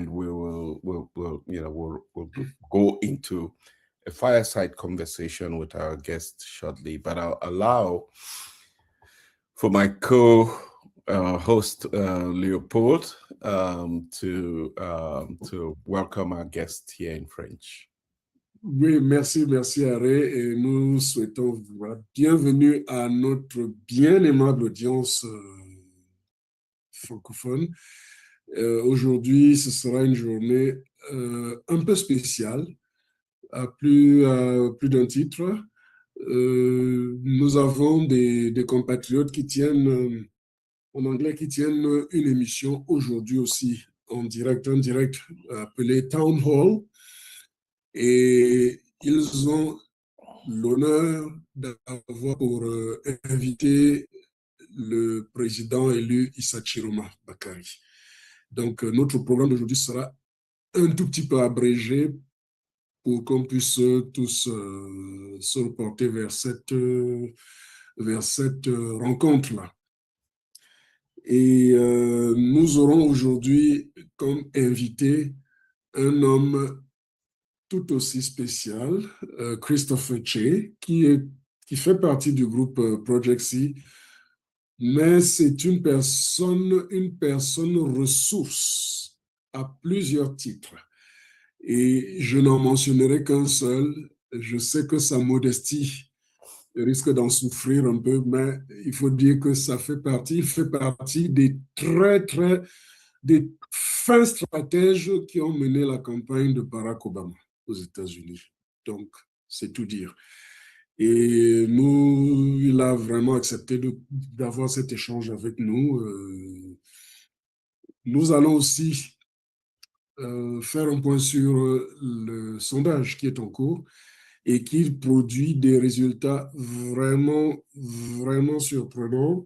and we'll go into a fireside conversation with our guest shortly. But I'll allow for my co-host Leopold to welcome our guest here in French. Oui, merci Harry, et nous souhaitons bienvenue à notre bien aimable audience francophone. Aujourd'hui, ce sera une journée un peu spéciale, à plus d'un titre. Nous avons des compatriotes qui tiennent, en anglais, qui tiennent une émission aujourd'hui aussi, en direct, appelée Town Hall. Et ils ont l'honneur d'avoir pour invité le président élu Issa Chiroma Bakari. Donc, notre programme d'aujourd'hui sera un tout petit peu abrégé pour qu'on puisse tous se reporter vers cette rencontre-là. Et nous aurons aujourd'hui comme invité un homme tout aussi spécial, Christopher Che, qui fait partie du groupe Project C, mais c'est une personne ressource à plusieurs titres. Et je n'en mentionnerai qu'un seul. Je sais que sa modestie risque d'en souffrir un peu, mais il faut dire que il fait partie des des fins stratèges qui ont mené la campagne de Barack Obama aux États-Unis. Donc, c'est tout dire. Et il a vraiment accepté d'avoir cet échange avec nous. Nous allons aussi faire un point sur le sondage qui est en cours et qui produit des résultats vraiment surprenants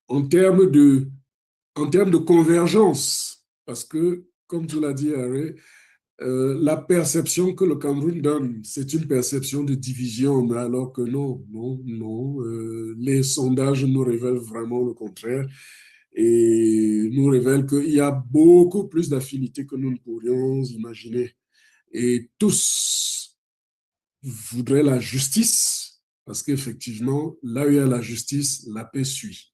en termes de convergence. Parce que, comme tu l'as dit, Harry, la perception que le Cameroun donne, c'est une perception de division, mais alors que non. Les sondages nous révèlent vraiment le contraire et nous révèlent qu'il y a beaucoup plus d'affinités que nous ne pourrions imaginer. Et tous voudraient la justice, parce qu'effectivement, là où il y a la justice, la paix suit.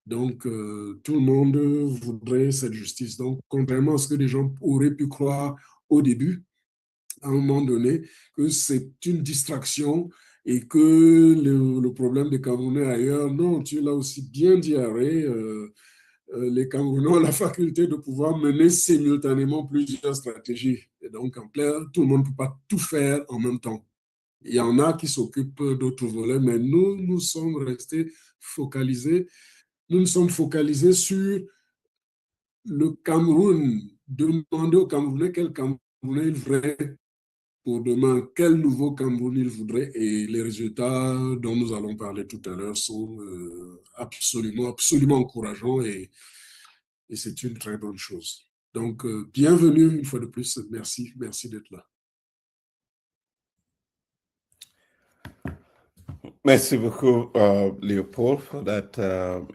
Donc, tout le monde voudrait cette justice. Donc, contrairement à ce que les gens auraient pu croire au début, à un moment donné, que c'est une distraction et que le problème des Camerounais ailleurs, non, tu l'as aussi bien dit, Harry, les Camerounais ont la faculté de pouvoir mener simultanément plusieurs stratégies. Et donc, en clair, tout le monde ne peut pas tout faire en même temps. Il y en a qui s'occupent d'autres volets, mais nous sommes restés focalisés. Nous nous sommes focalisés sur le Cameroun, demander aux Camerounais quel Camerounais ils voudraient pour demain, quel nouveau Cameroun ils voudraient, et les résultats dont nous allons parler tout à l'heure sont absolument encourageants et c'est une très bonne chose. Donc, bienvenue une fois de plus, merci d'être là. Merci beaucoup, Leopold, for that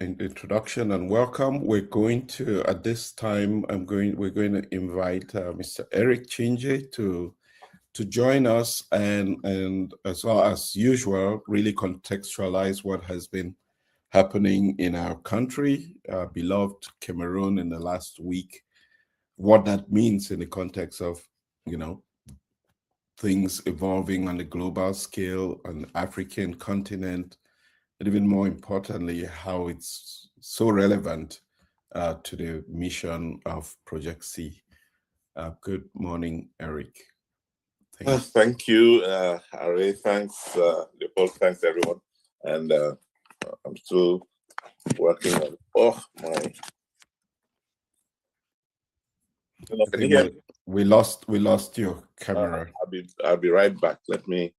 introduction and welcome. We're going to, at this time, we're going to invite Mr. Eric Chinje to join us and as well as usual, really contextualize what has been happening in our country, beloved Cameroon in the last week, what that means in the context of, things evolving on the global scale, on the African continent, and even more importantly, how it's so relevant to the mission of Project C. Good morning, Eric. Thank you, Harry. Thanks, Leopold. Thanks, everyone. And I'm still working on. Oh my! Can you hear me? We lost your camera. I'll be right back. Let me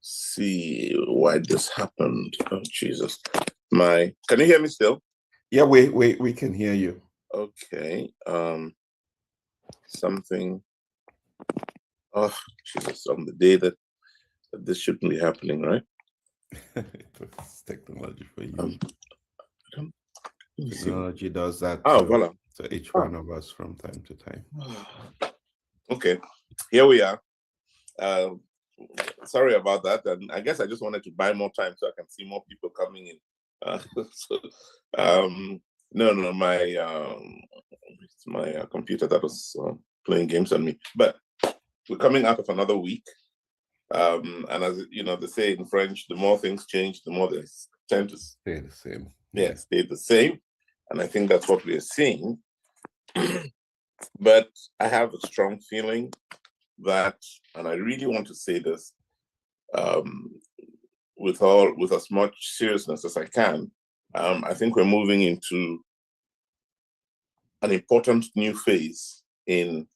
see why this happened. Oh Jesus! Can you hear me still? Yeah, we can hear you. Okay. Something. Oh Jesus! On the day that this shouldn't be happening, right? It's technology for you. Technology does that. Oh, voila. So each one of us from time to time. Okay, here we are. Sorry about that, and I guess I just wanted to buy more time so I can see more people coming in. No, my computer that was playing games on me. But we're coming out of another week, and as you know, they say in French, the more things change, the more they tend to Stay the same. Yeah, stay the same, and I think that's what we are seeing. But I have a strong feeling that, and I really want to say this with as much seriousness as I can, I think we're moving into an important new phase in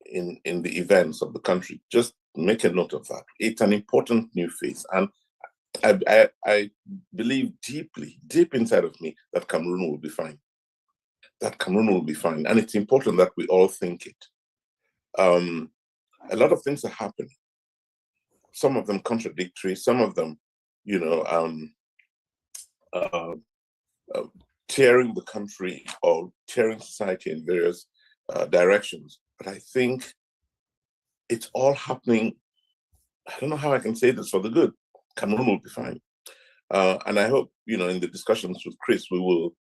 the events of the country. Just make a note of that. It's an important new phase, and I believe deep inside of me that Cameroon will be fine. That Cameroon will be fine, and it's important that we all think it. A lot of things are happening. Some of them contradictory. Some of them, tearing the country or tearing society in various directions. But I think it's all happening. I don't know how I can say this for the good. Cameroon will be fine. And I hope, in the discussions with Chris, we will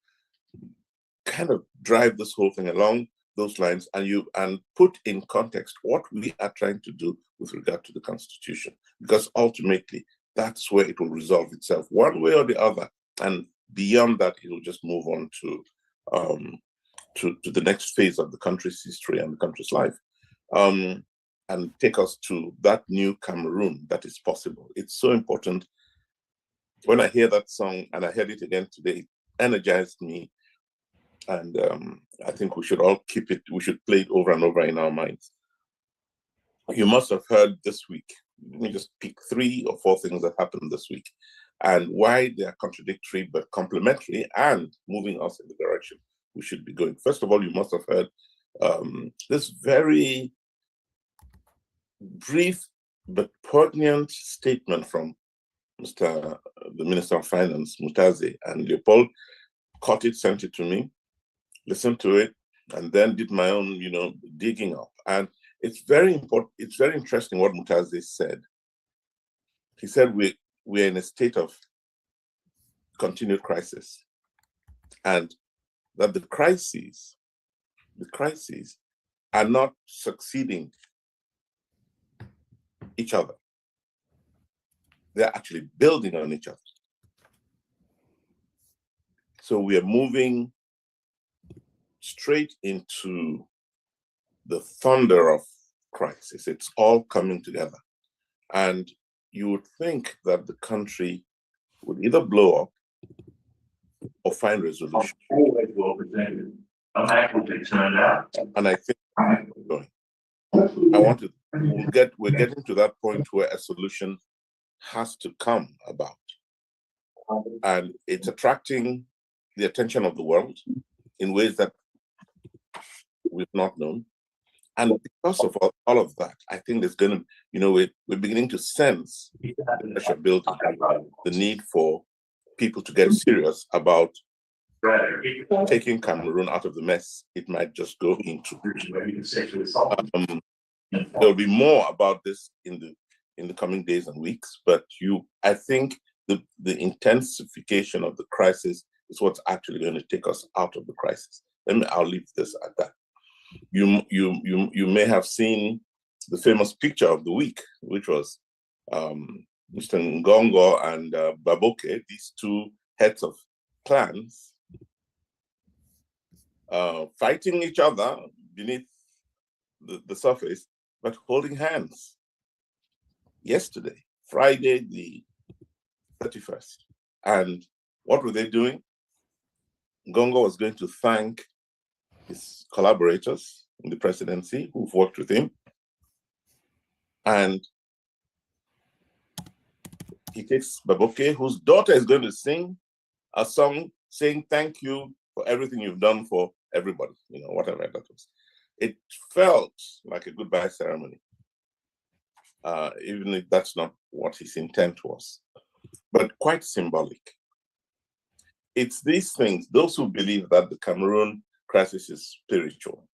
kind of drive this whole thing along those lines and put in context what we are trying to do with regard to the Constitution, because ultimately that's where it will resolve itself one way or the other, and beyond that it will just move on to the next phase of the country's history and the country's life, and take us to that new Cameroon that is possible. It's so important. When I hear that song, and I heard it again today, it energized me. And I think we should all keep it, we should play it over and over in our minds. You must have heard this week, let me just pick 3 or 4 things that happened this week and why they are contradictory but complementary and moving us in the direction we should be going. First of all, you must have heard this very brief but poignant statement from the Minister of Finance, Mutaze, and Leopold caught it, sent it to me, listened to it, and then did my own, digging up. And it's very important. It's very interesting what Mutaze said. He said we're in a state of continued crisis, and that the crises are not succeeding each other. They're actually building on each other. So we are moving straight into the thunder of crisis. It's all coming together. And you would think that the country would either blow up or find resolution. And I think we're getting to that point where a solution has to come about. And it's attracting the attention of the world in ways that we've not known. And because of all of that, I think there's going to, we're beginning to sense the pressure building, the need for people to get serious about taking Cameroon out of the mess it might just go into. There'll be more about this in the coming days and weeks, but I think the intensification of the crisis is what's actually going to take us out of the crisis. I'll leave this at that. You may have seen the famous picture of the week, which was Mr. Ngongo and Baboke, these 2 heads of clans, fighting each other beneath the surface, but holding hands. Yesterday, Friday the 31st. And what were they doing? Ngongo was going to thank his collaborators in the presidency who've worked with him. And he takes Baboke, whose daughter is going to sing a song saying thank you for everything you've done for everybody, whatever that was. It felt like a goodbye ceremony, even if that's not what his intent was, but quite symbolic. It's these things, those who believe that the Cameroon crisis is spiritual,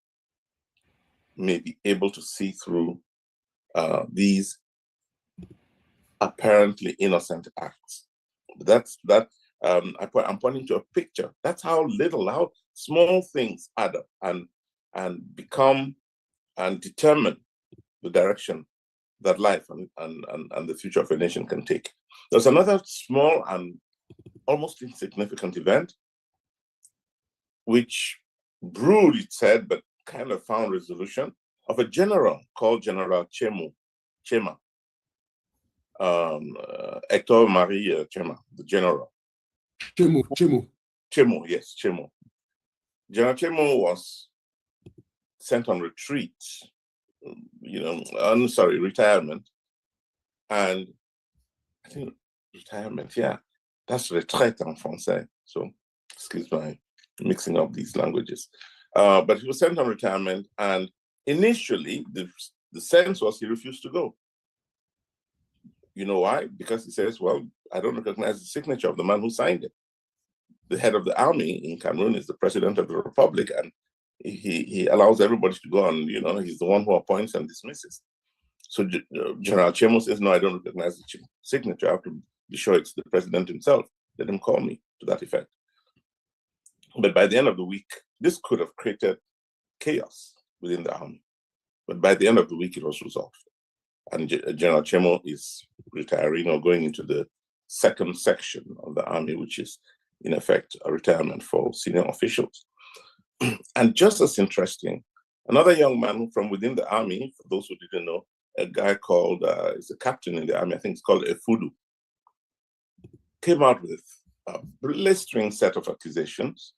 may be able to see through these apparently innocent acts. I'm pointing to a picture. That's how small things add up and become and determine the direction that life and the future of a nation can take. There's another small and almost insignificant event which brewed its head but kind of found resolution, of a general called General Chema. Hector Marie Chema, the general. Chemo, yes, Chemo. General Chemo was sent on retreat, retirement. And I think retirement, yeah, that's retraite en français. So, excuse my mixing up these languages. But he was sent on retirement, and initially the sense was he refused to go. You know why? Because he says, well, I don't recognize the signature of the man who signed it. The head of the army in Cameroon is the president of the republic, and he allows everybody to go on, he's the one who appoints and dismisses. So General Chemo says, no, I don't recognize the signature. I have to be sure it's the president himself. Let him call me, to that effect. But by the end of the week, this could have created chaos within the army. But by the end of the week, it was resolved. And General Chemo is retiring or going into the second section of the army, which is, in effect, a retirement for senior officials. And just as interesting, another young man from within the army, for those who didn't know, a guy called, is a captain in the army, I think it's called Efudu, came out with a blistering set of accusations.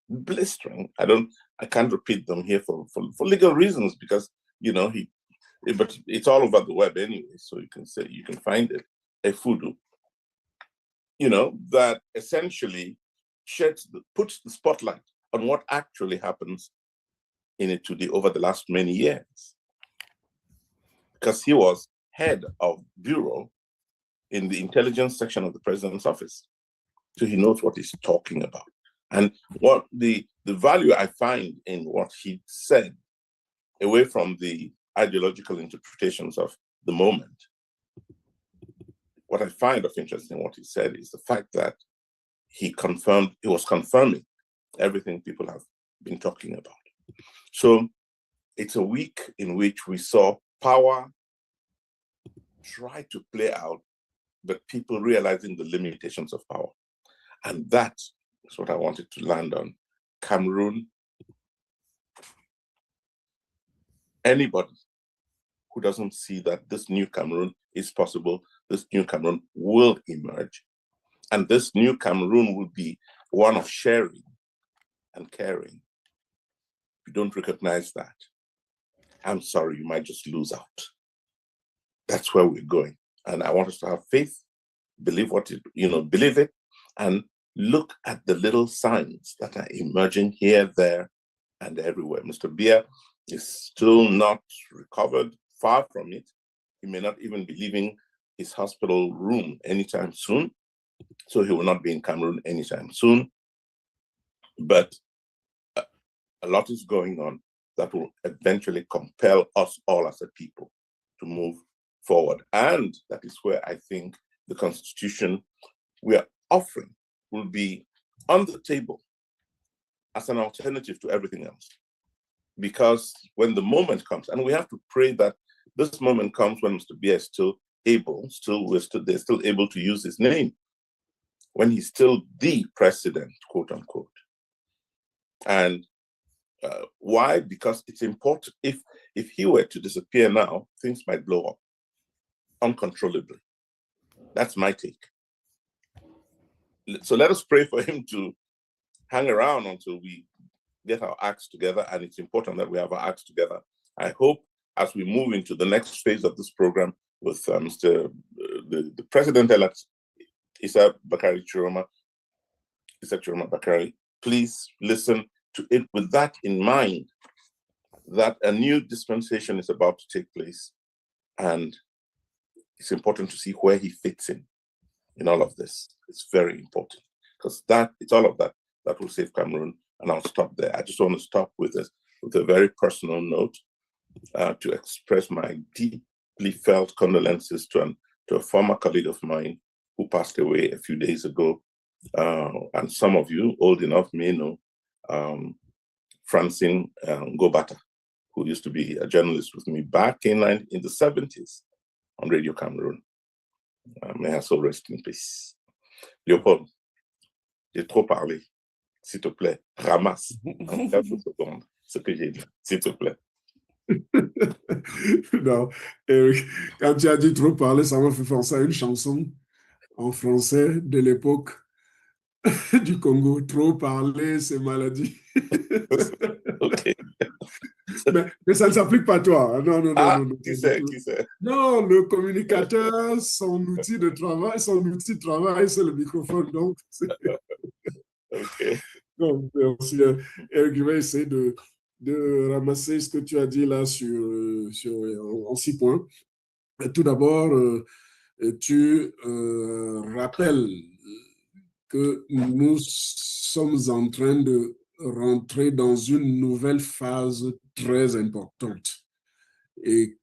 Blistering. I can't repeat them here for legal reasons, because, but it's all over the web anyway, so you can find it. Efudu, that essentially puts the spotlight on what actually happens in it today over the last many years. Because he was head of bureau in the intelligence section of the president's office. So he knows what he's talking about. And what the value I find in what he said, away from the ideological interpretations of the moment, what I find of interest in what he said is the fact that he was confirming everything people have been talking about. So it's a week in which we saw power try to play out, but people realizing the limitations of power. And that is what I wanted to land on. Cameroon, anybody who doesn't see that this new Cameroon is possible, this new Cameroon will emerge. And this new Cameroon will be one of sharing and caring. If you don't recognize that, I'm sorry, you might just lose out. That's where we're going. And I want us to have faith, believe it, and look at the little signs that are emerging here, there, and everywhere. Mr. Biya is still not recovered, far from it. He may not even be leaving his hospital room anytime soon. So he will not be in Cameroon anytime soon. But a lot is going on that will eventually compel us all as a people to move forward. And that is where I think the Constitution we are offering will be on the table as an alternative to everything else. Because when the moment comes, and we have to pray that this moment comes when Mr. Biya is still able, they're still able to use his name, when he's still the president, quote unquote. And why? Because it's important. If he were to disappear now, things might blow up uncontrollably. That's my take. So let us pray for him to hang around until we get our acts together. And it's important that we have our acts together. I hope as we move into the next phase of this program with the president-elect, Issa Chiroma Bakari, please listen to it with that in mind, that a new dispensation is about to take place. And it's important to see where he fits in all of this. It's very important, because it's all of that will save Cameroon and I'll stop there. I just want to stop with a very personal note to express my deeply felt condolences to a former colleague of mine who passed away a few days ago. And some of you old enough may know Francine Ngobata, who used to be a journalist with me back in the 70s on Radio Cameroon. May her soul rest in peace. Léopold, j'ai trop parlé. S'il te plaît, ramasse en quelques secondes ce que j'ai dit, s'il te plaît. Non, Eric, quand tu as dit trop parler, ça m'a fait penser à une chanson en français de l'époque du Congo. Trop parler, c'est maladie. Ok. Mais ça ne s'applique pas à toi. Non, non, Ah, non, non. qui sait? Non, le communicateur, son outil de travail, c'est le microphone. Donc, ok. non, merci. Eric, je vais essayer de ramasser ce que tu as dit là en 6 points. Tout d'abord, tu rappelles que nous sommes en train de rentrer dans une nouvelle phase très importante. Et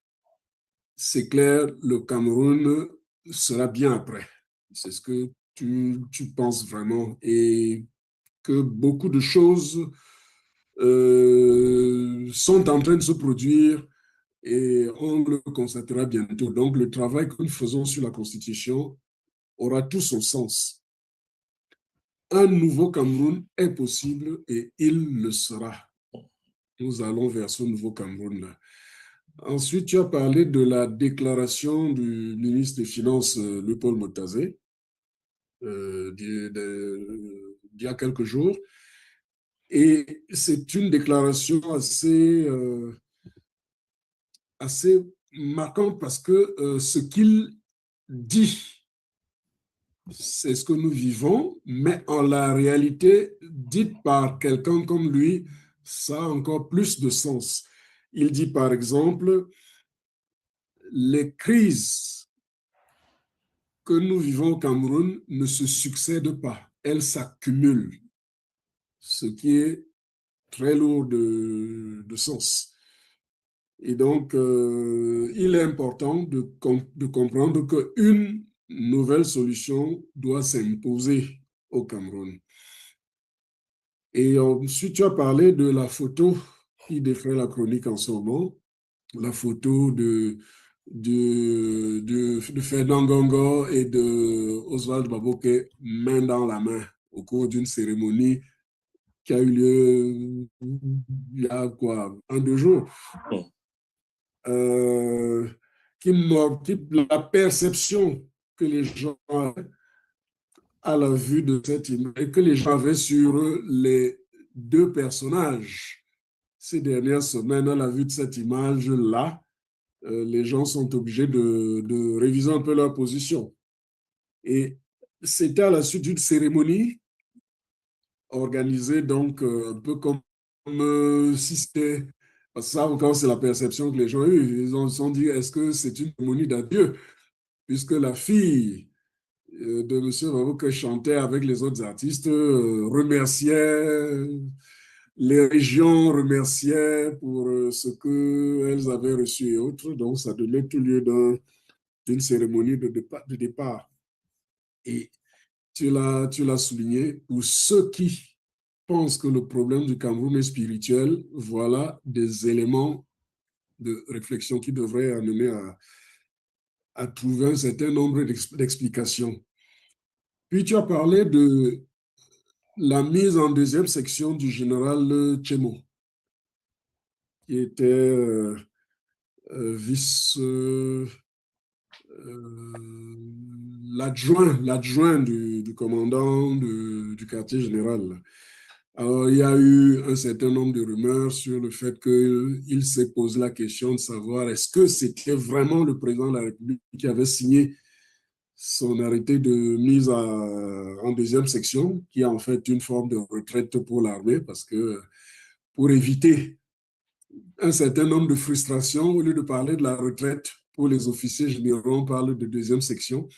c'est clair, le Cameroun sera bien après. C'est ce que tu penses vraiment. Et que beaucoup de choses sont en train de se produire et on le constatera bientôt. Donc, le travail que nous faisons sur la Constitution aura tout son sens. Un nouveau Cameroun est possible et il le sera. Nous allons vers ce nouveau Cameroun-là. Ensuite, tu as parlé de la déclaration du ministre des Finances, Paul Biya, d'il y a quelques jours. Et c'est une déclaration assez marquante parce que ce qu'il dit, c'est ce que nous vivons, mais en la réalité, dite par quelqu'un comme lui, ça a encore plus de sens. Il dit par exemple, les crises que nous vivons au Cameroun ne se succèdent pas, elles s'accumulent, ce qui est très lourd de sens. Et donc, il est important de comprendre qu'une nouvelle solution doit s'imposer au Cameroun. Et ensuite, tu as parlé de la photo qui défrait la chronique en ce moment, la photo de Ferdinand Gongo et de Oswald Baboke, main dans la main, au cours d'une cérémonie qui a eu lieu il y a quoi, 1-2 jours. La perception que les gens avaient à la vue de cette image et que les gens avaient sur les 2 personnages ces dernières semaines à la vue de cette image-là, les gens sont obligés de réviser un peu leur position. Et c'était à la suite d'une cérémonie organisée donc un peu comme si c'était... Ça encore, c'est la perception que les gens ont eue. Ils se sont dit, est-ce que c'est une cérémonie d'adieu? Puisque la fille de M. Babouk chantait avec les autres artistes, remerciait, les régions remerciaient pour ce qu'elles avaient reçu et autres. Donc, ça donnait tout lieu d'une cérémonie de départ. Et tu l'as souligné, pour ceux qui pensent que le problème du Cameroun est spirituel, voilà des éléments de réflexion qui devraient amener à trouver un certain nombre d'explications. Puis tu as parlé de la mise en 2e section du général Tchemo, qui était l'adjoint du commandant du quartier général. Alors, il y a eu un certain nombre de rumeurs sur le fait qu'il s'est posé la question de savoir est-ce que c'était vraiment le président de la République qui avait signé son arrêté de mise en 2e section, qui est en fait une forme de retraite pour l'armée, parce que pour éviter un certain nombre de frustrations, au lieu de parler de la retraite pour les officiers généraux, on parle de 2e section,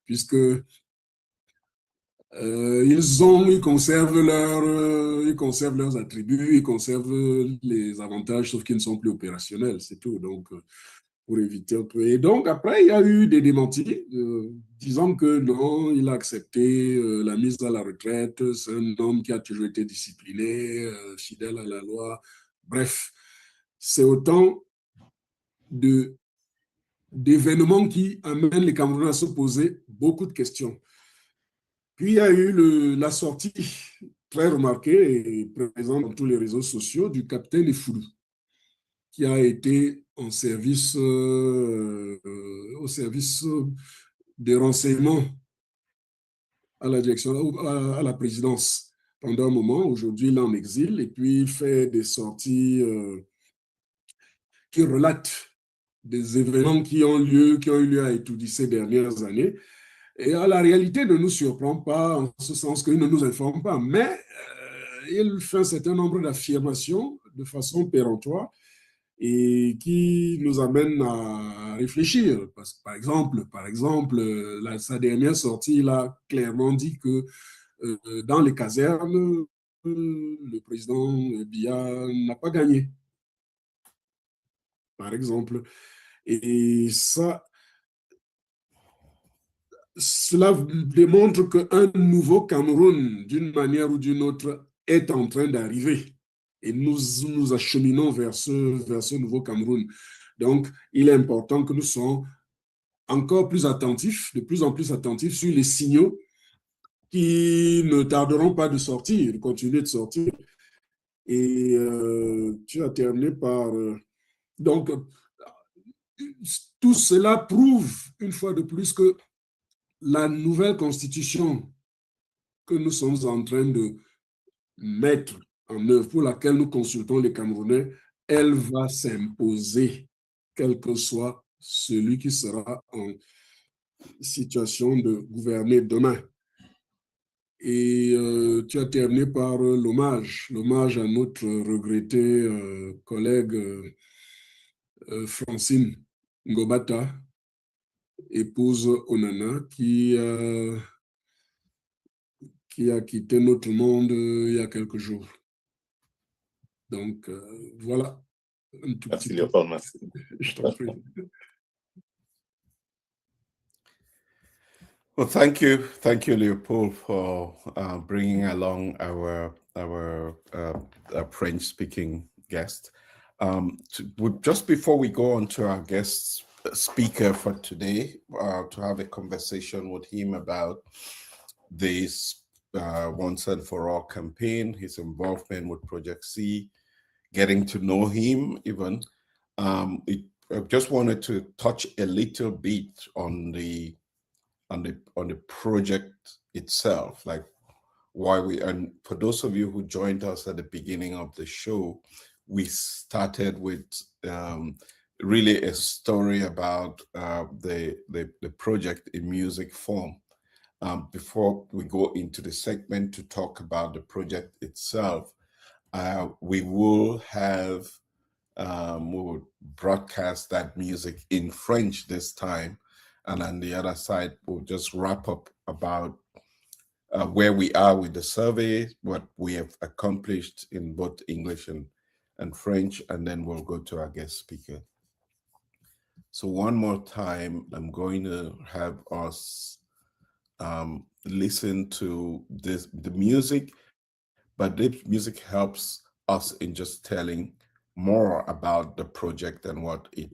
puisque Ils conservent leurs attributs, ils conservent les avantages, sauf qu'ils ne sont plus opérationnels, c'est tout. Donc, pour éviter un peu. Et donc, après, il y a eu des démentis disant que non, il a accepté la mise à la retraite, c'est un homme qui a toujours été discipliné, fidèle à la loi. Bref, c'est autant d'événements qui amènent les Camerounais à se poser beaucoup de questions. Puis il y a eu la sortie très remarquée et présente dans tous les réseaux sociaux du capitaine Efoulou, qui a été au service des renseignements à la direction, à la présidence pendant un moment. Aujourd'hui, il est en exil et puis il fait des sorties qui relatent des événements qui ont eu lieu à Étoudi ces dernières années. Et la réalité ne nous surprend pas en ce sens qu'il ne nous informe pas, mais il fait un certain nombre d'affirmations de façon péremptoire et qui nous amènent à réfléchir. Parce que, par exemple, sa dernière sortie, il a clairement dit que dans les casernes, le président Biya n'a pas gagné, par exemple. Et cela démontre qu'un nouveau Cameroun, d'une manière ou d'une autre, est en train d'arriver. Et nous acheminons vers ce nouveau Cameroun. Donc, il est important que nous soyons encore plus attentifs, de plus en plus attentifs sur les signaux qui ne tarderont pas de sortir, de continuer de sortir. Et tu as terminé par... donc, tout cela prouve, une fois de plus, que la nouvelle constitution que nous sommes en train de mettre en œuvre, pour laquelle nous consultons les Camerounais, elle va s'imposer, quel que soit celui qui sera en situation de gouverner demain. Et tu as terminé par l'hommage à notre regretté collègue Francine Ngobata, épouse Onana, qui a quitté notre monde il y a quelques jours. Donc, voilà. Merci, Léopold, merci. Je t'en prie. Well, thank you, Leopold, for bringing along our French-speaking guest. Just before we go on to our guest speaker for today, to have a conversation with him about this Once and for All campaign, his involvement with Project C, getting to know him even. I just wanted to touch a little bit on the project itself, like why and for those of you who joined us at the beginning of the show, we started with really a story about the project in music form. Before we go into the segment to talk about the project itself, we will broadcast that music in French this time. And on the other side, we'll just wrap up about where we are with the survey, what we have accomplished in both English and French, and then we'll go to our guest speaker. So one more time, I'm going to have us listen to the music, but this music helps us in just telling more about the project and what it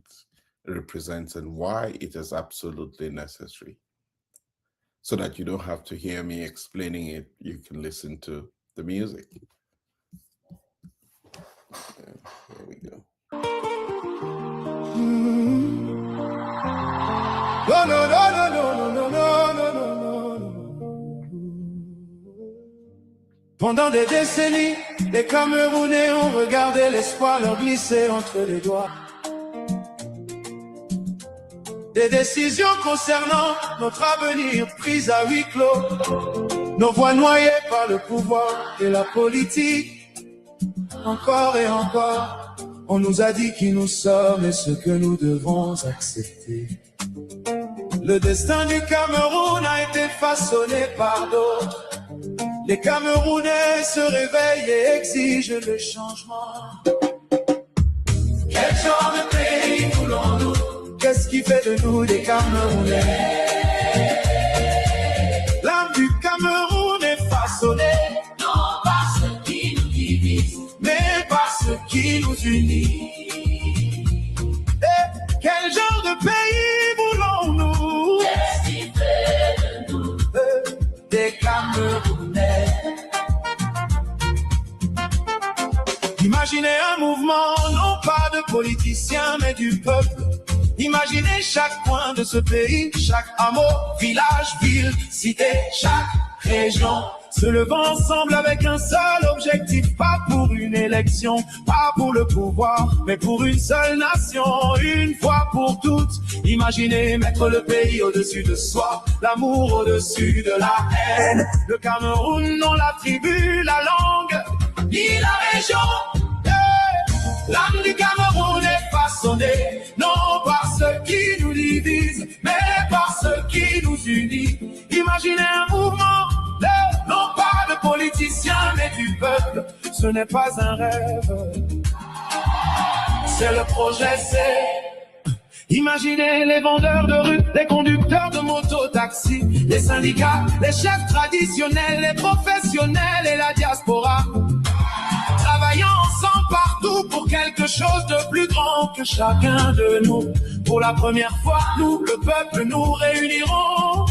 represents and why it is absolutely necessary. So that you don't have to hear me explaining it, you can listen to the music. And here we go. No, no, no, no, no, no, no, no, no, no. Pendant des décennies, les Camerounais ont regardé l'espoir leur glisser entre les doigts. Des décisions concernant notre avenir prises à huis clos, nos voix noyées par le pouvoir et la politique. Encore et encore, on nous a dit qui nous sommes et ce que nous devons accepter. Le destin du Cameroun a été façonné par d'autres. Les Camerounais se réveillent et exigent le changement. Quel genre de pays voulons-nous? Qu'est-ce qui fait de nous des Camerounais? L'âme du Cameroun est façonnée, non par ce qui nous divise, mais par ce qui nous unit. Et quel genre de pays voulons-nous? Qu'est-ce qui fait de nous des Camerounais? Imaginez un mouvement, non pas de politiciens, mais du peuple. Imaginez chaque coin de ce pays, chaque hameau, village, ville, cité, chaque région, se levant ensemble avec un seul objectif, pas pour une élection, pas pour le pouvoir, mais pour une seule nation, une fois pour toutes. Imaginez mettre le pays au-dessus de soi, l'amour au-dessus de la haine. Le Cameroun, non la tribu, la langue, ni la région. L'âme du Cameroun est façonnée, non par ce qui nous divise, mais par ce qui nous unit. Imaginez un mouvement, non pas de politiciens, mais du peuple. Ce n'est pas un rêve, c'est le projet, c'est... Imaginez les vendeurs de rue, les conducteurs de moto-taxi, les syndicats, les chefs traditionnels, les professionnels et la diaspora. Travaillant ensemble partout pour quelque chose de plus grand que chacun de nous. Pour la première fois, nous, le peuple, nous réunirons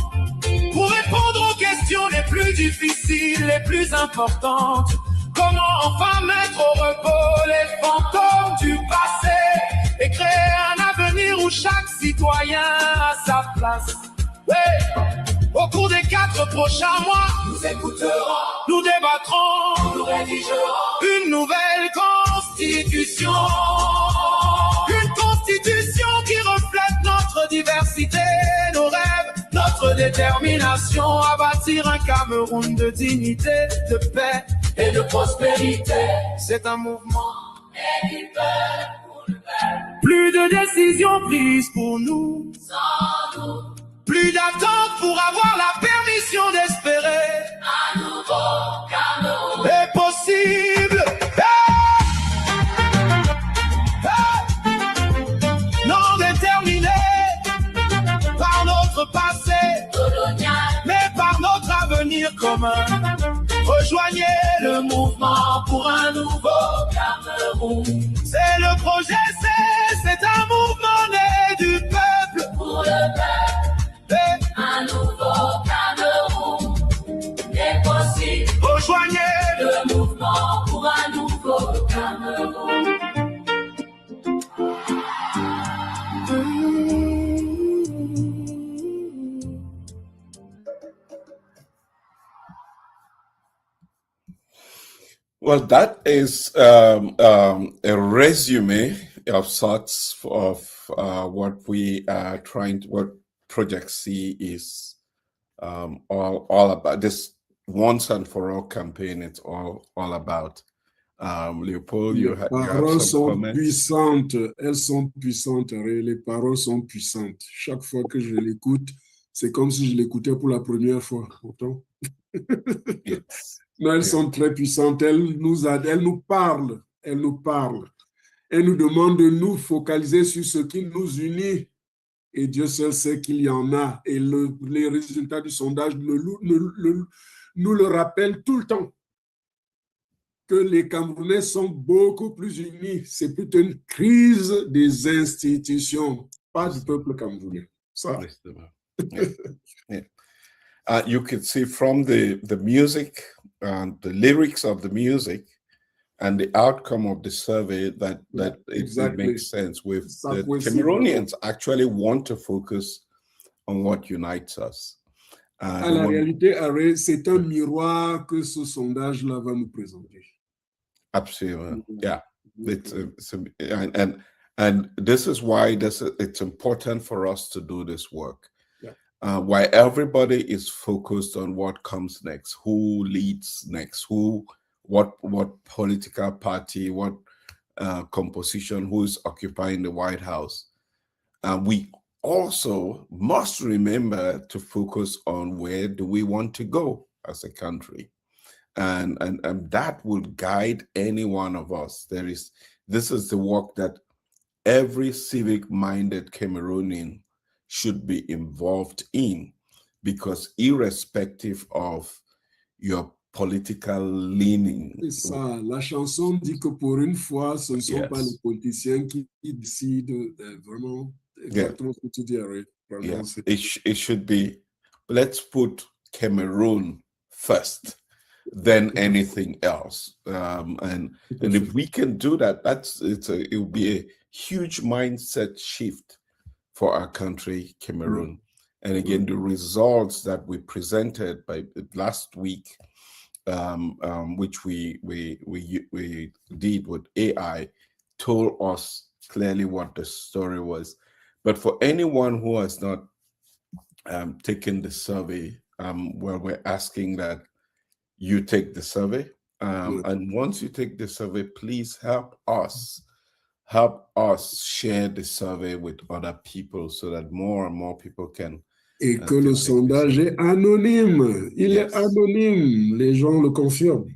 pour répondre aux questions les plus difficiles, les plus importantes. Comment enfin mettre au repos les fantômes du passé et créer un avenir où chaque citoyen a sa place. Ouais. Au cours des 4 prochains mois, nous écouterons, nous débattrons, nous rédigerons une nouvelle constitution. Une constitution qui reflète notre diversité, nos rêves, notre détermination à bâtir un Cameroun de dignité, de paix et de prospérité. C'est un mouvement et du peuple pour le peuple. Plus de décisions prises pour nous, sans nous. Plus d'attente pour avoir la permission d'espérer. Un nouveau Cameroun est possible. Non déterminé par notre passé colonial, mais par notre avenir commun. Rejoignez le mouvement pour un nouveau Cameroun. C'est le projet, c'est un mouvement né du peuple pour le peuple. Un nouveau Cameroun est possible. Rejoignez le mouvement pour un nouveau Cameroun. Well, that is a resume of sorts of what we are trying to, what Project C is all about. This once and for all campaign, it's all about. Léopold, you have some comments? Puissantes, elles sont puissantes, les paroles sont puissantes. Chaque fois que je l'écoute, c'est comme si je l'écoutais pour la première fois. Pourtant. Non, elles sont très puissantes, elles nous parlent, elles nous demandent de nous focaliser sur ce qui nous unit. Et Dieu seul sait qu'il y en a. Et les résultats du sondage nous le rappellent tout le temps. Que les Camerounais sont beaucoup plus unis. C'est plutôt une crise des institutions, pas du peuple camerounais. Ça. You can see from the music and the lyrics of the music and the outcome of the survey that it makes sense. With the Cameroonians actually want to focus on what unites us. À la réalité, c'est un miroir que ce sondage-là va nous présenter. Absolutely, yeah. And this is why it's important for us to do this work. Why everybody is focused on what comes next, who leads next, what political party, what composition, who is occupying the White House. We also must remember to focus on where do we want to go as a country. and that will guide any one of us. This is the work that every civic-minded Cameroonian should be involved in, because irrespective of your political leaning. C'est ça. La chanson dit que pour une fois, ce ne sont pas les politiciens qui décident vraiment exactement ce que tu dis, Harry. It should be, let's put Cameroon first, then anything else. And if we can do that, it will be a huge mindset shift for our country, Cameroon. And again, the results that we presented by last week, which we did with AI, told us clearly what the story was. But for anyone who has not taken the survey, well, we're asking that you take the survey. And once you take the survey, please help us share the survey with other people so that more and more people can. Et que le sondage est anonyme. Il est anonyme. Les gens le confirment.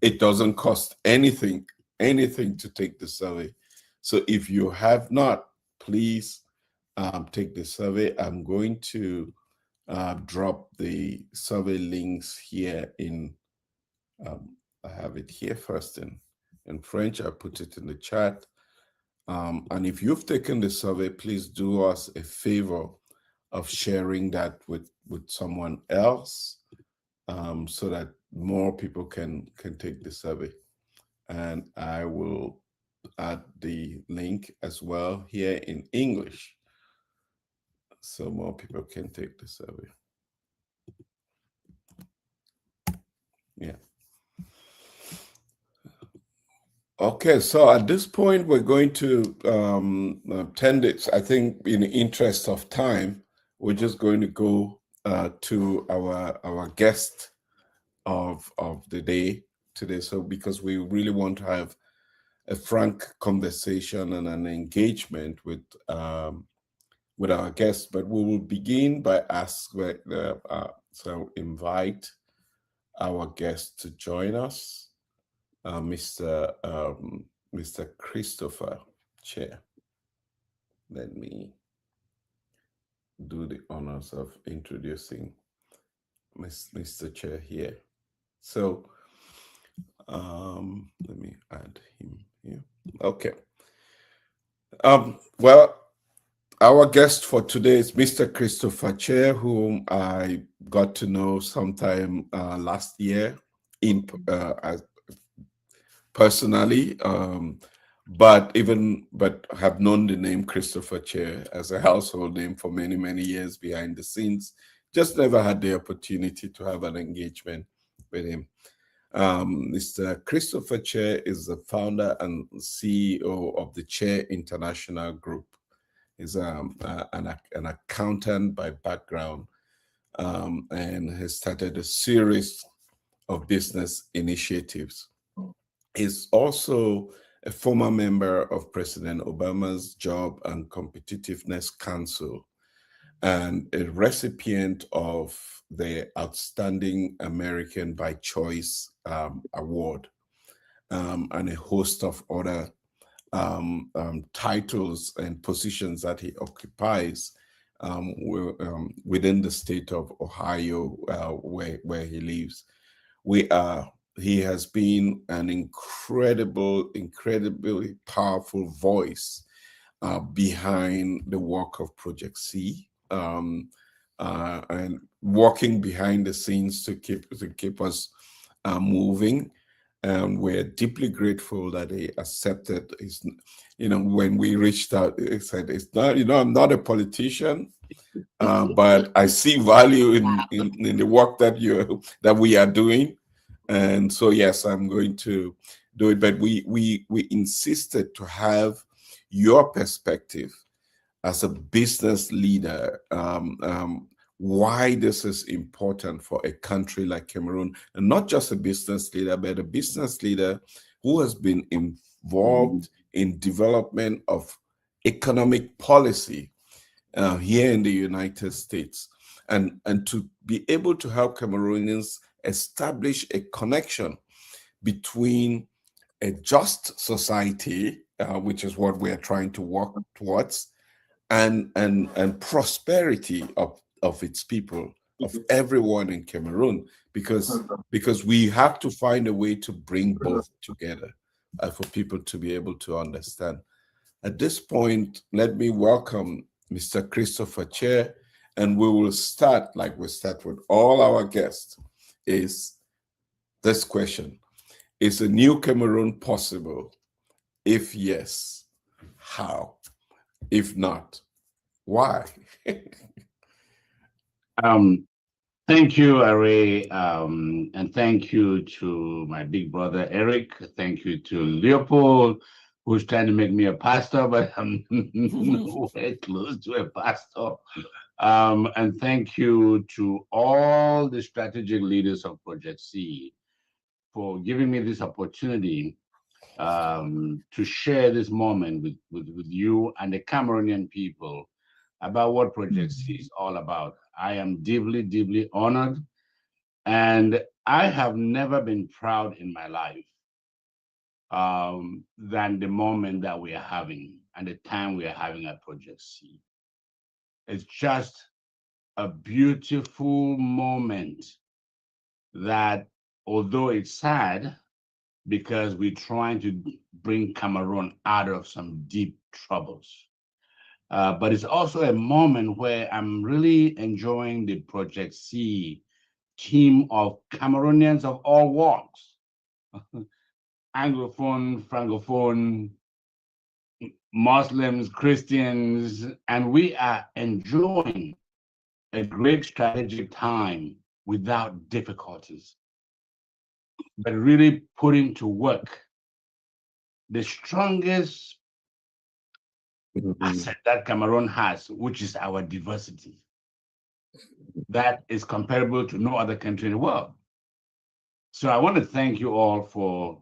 It doesn't cost anything to take the survey. So if you have not, please take the survey. I'm going to drop the survey links here in, I have it here first in French. I put it in the chat. And if you've taken the survey, please do us a favor of sharing that with someone else, so that more people can take the survey. And I will add the link as well here in English, so more people can take the survey. Yeah. Okay, so at this point, we're going to tend it. I think in the interest of time, we're just going to go to our guest of the day today. So because we really want to have a frank conversation and an engagement with our guests, but we will begin by so invite our guest to join us, Mr. Christopher Chair. Let me do the honors of introducing Mr. Chair here. So let me add him here. Okay. Well, our guest for today is Mr. Christopher Chair, whom I got to know sometime last year personally, but have known the name Christopher Chair as a household name for many, many years behind the scenes. Just never had the opportunity to have an engagement with him. Mr. Christopher Chair is the founder and CEO of the Chair International Group. He's an accountant by background, and has started a series of business initiatives. He's also a former member of President Obama's Job and Competitiveness Council, and a recipient of the Outstanding American by Choice Award, and a host of other titles and positions that he occupies within the state of Ohio, where he lives. He has been an incredibly powerful voice behind the work of Project C, and working behind the scenes to keep us moving. And we're deeply grateful that he accepted his, when we reached out, he said, it's not, I'm not a politician, but I see value in the work that we are doing. And so, yes, I'm going to do it. But we insisted to have your perspective as a business leader, why this is important for a country like Cameroon, and not just a business leader, but a business leader who has been involved in development of economic policy here in the United States, and to be able to help Cameroonians establish a connection between a just society, which is what we are trying to work towards, and prosperity of its people, of everyone in Cameroon, because we have to find a way to bring both together for people to be able to understand. At this point, let me welcome Mr. Christopher Chair, and we will start like we start with all our guests, is this question. Is a new Cameroon possible? If yes, how? If not, why? Thank you, Ari, and thank you to my big brother, Eric. Thank you to Leopold, who's trying to make me a pastor, but I'm nowhere close to a pastor. And thank you to all the strategic leaders of Project C for giving me this opportunity to share this moment with you and the Cameroonian people about what Project C is all about. I am deeply, deeply honored, and I have never been proud in my life than the moment that we are having and the time we are having at Project C. It's just a beautiful moment that, although it's sad, because we're trying to bring Cameroon out of some deep troubles. But it's also a moment where I'm really enjoying the Project C team of Cameroonians of all walks, Anglophone, Francophone, Muslims, Christians, and we are enjoying a great strategic time without difficulties, but really putting to work the strongest asset that Cameroon has, which is our diversity. That is comparable to no other country in the world. So I want to thank you all for,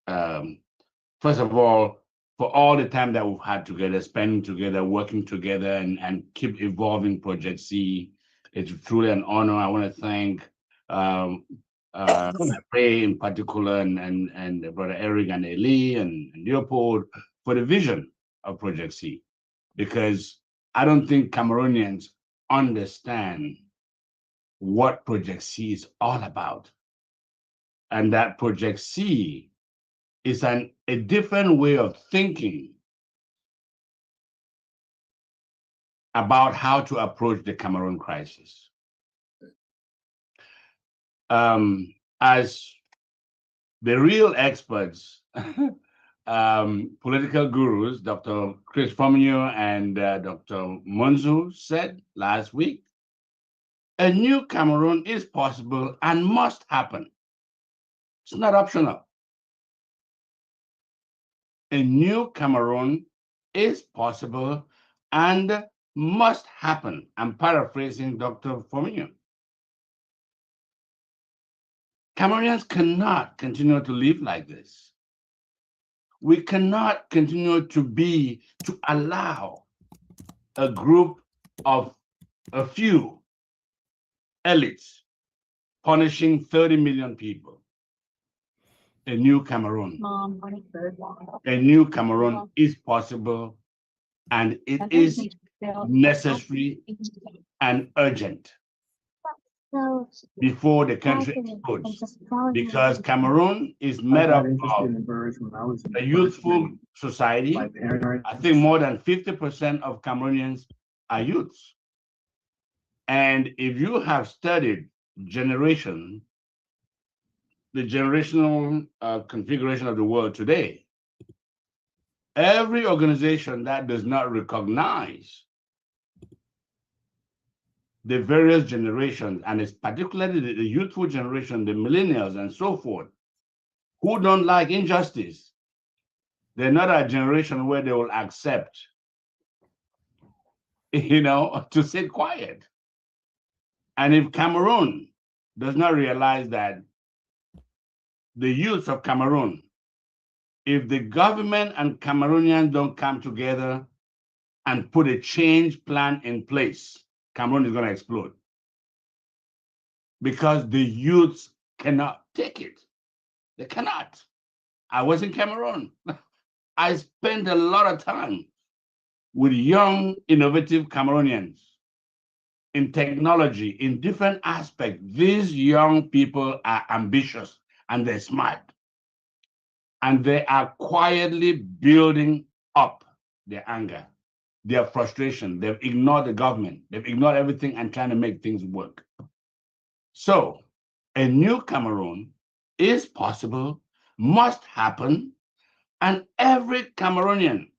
first of all, for all the time that we've had together, spending together, working together, and keep evolving Project C. It's truly an honor. I want to thank Ray in particular, and Brother Eric and Eli and Leopold for the vision of Project C, because I don't think Cameroonians understand what Project C is all about. And that Project C is a different way of thinking about how to approach the Cameroon crisis. As the real experts, political gurus, Dr. Chris Fominio and Dr. Monzu said last week, a new Cameroon is possible and must happen. It's not optional. A new Cameroon is possible and must happen. I'm paraphrasing Dr. Fominio. Cameroonians cannot continue to live like this. We cannot continue to allow a group of a few elites punishing 30 million people. A new Cameroon. A new Cameroon is possible, and it is necessary and urgent before the country explodes, because Cameroon is made up of a youthful society. I think more than 50% of Cameroonians are youths. And if you have studied the generational configuration of the world today, every organization that does not recognize the various generations, and it's particularly the youthful generation, the millennials and so forth, who don't like injustice, they're not a generation where they will accept, to sit quiet. And if Cameroon does not realize that the youth of Cameroon, if the government and Cameroonians don't come together and put a change plan in place, Cameroon is going to explode. Because the youths cannot take it. They cannot. I was in Cameroon. I spent a lot of time with young, innovative Cameroonians in technology, in different aspects. These young people are ambitious and they're smart. And they are quietly building up their anger, their frustration. They've ignored the government. They've ignored everything and trying to make things work. So a new Cameroon is possible, must happen, and every Cameroonian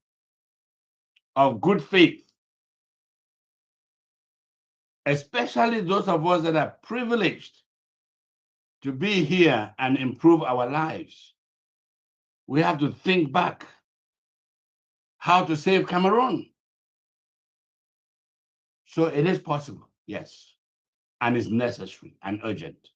of good faith, especially those of us that are privileged to be here and improve our lives, we have to think back how to save Cameroon. So it is possible, yes, and it's necessary and urgent.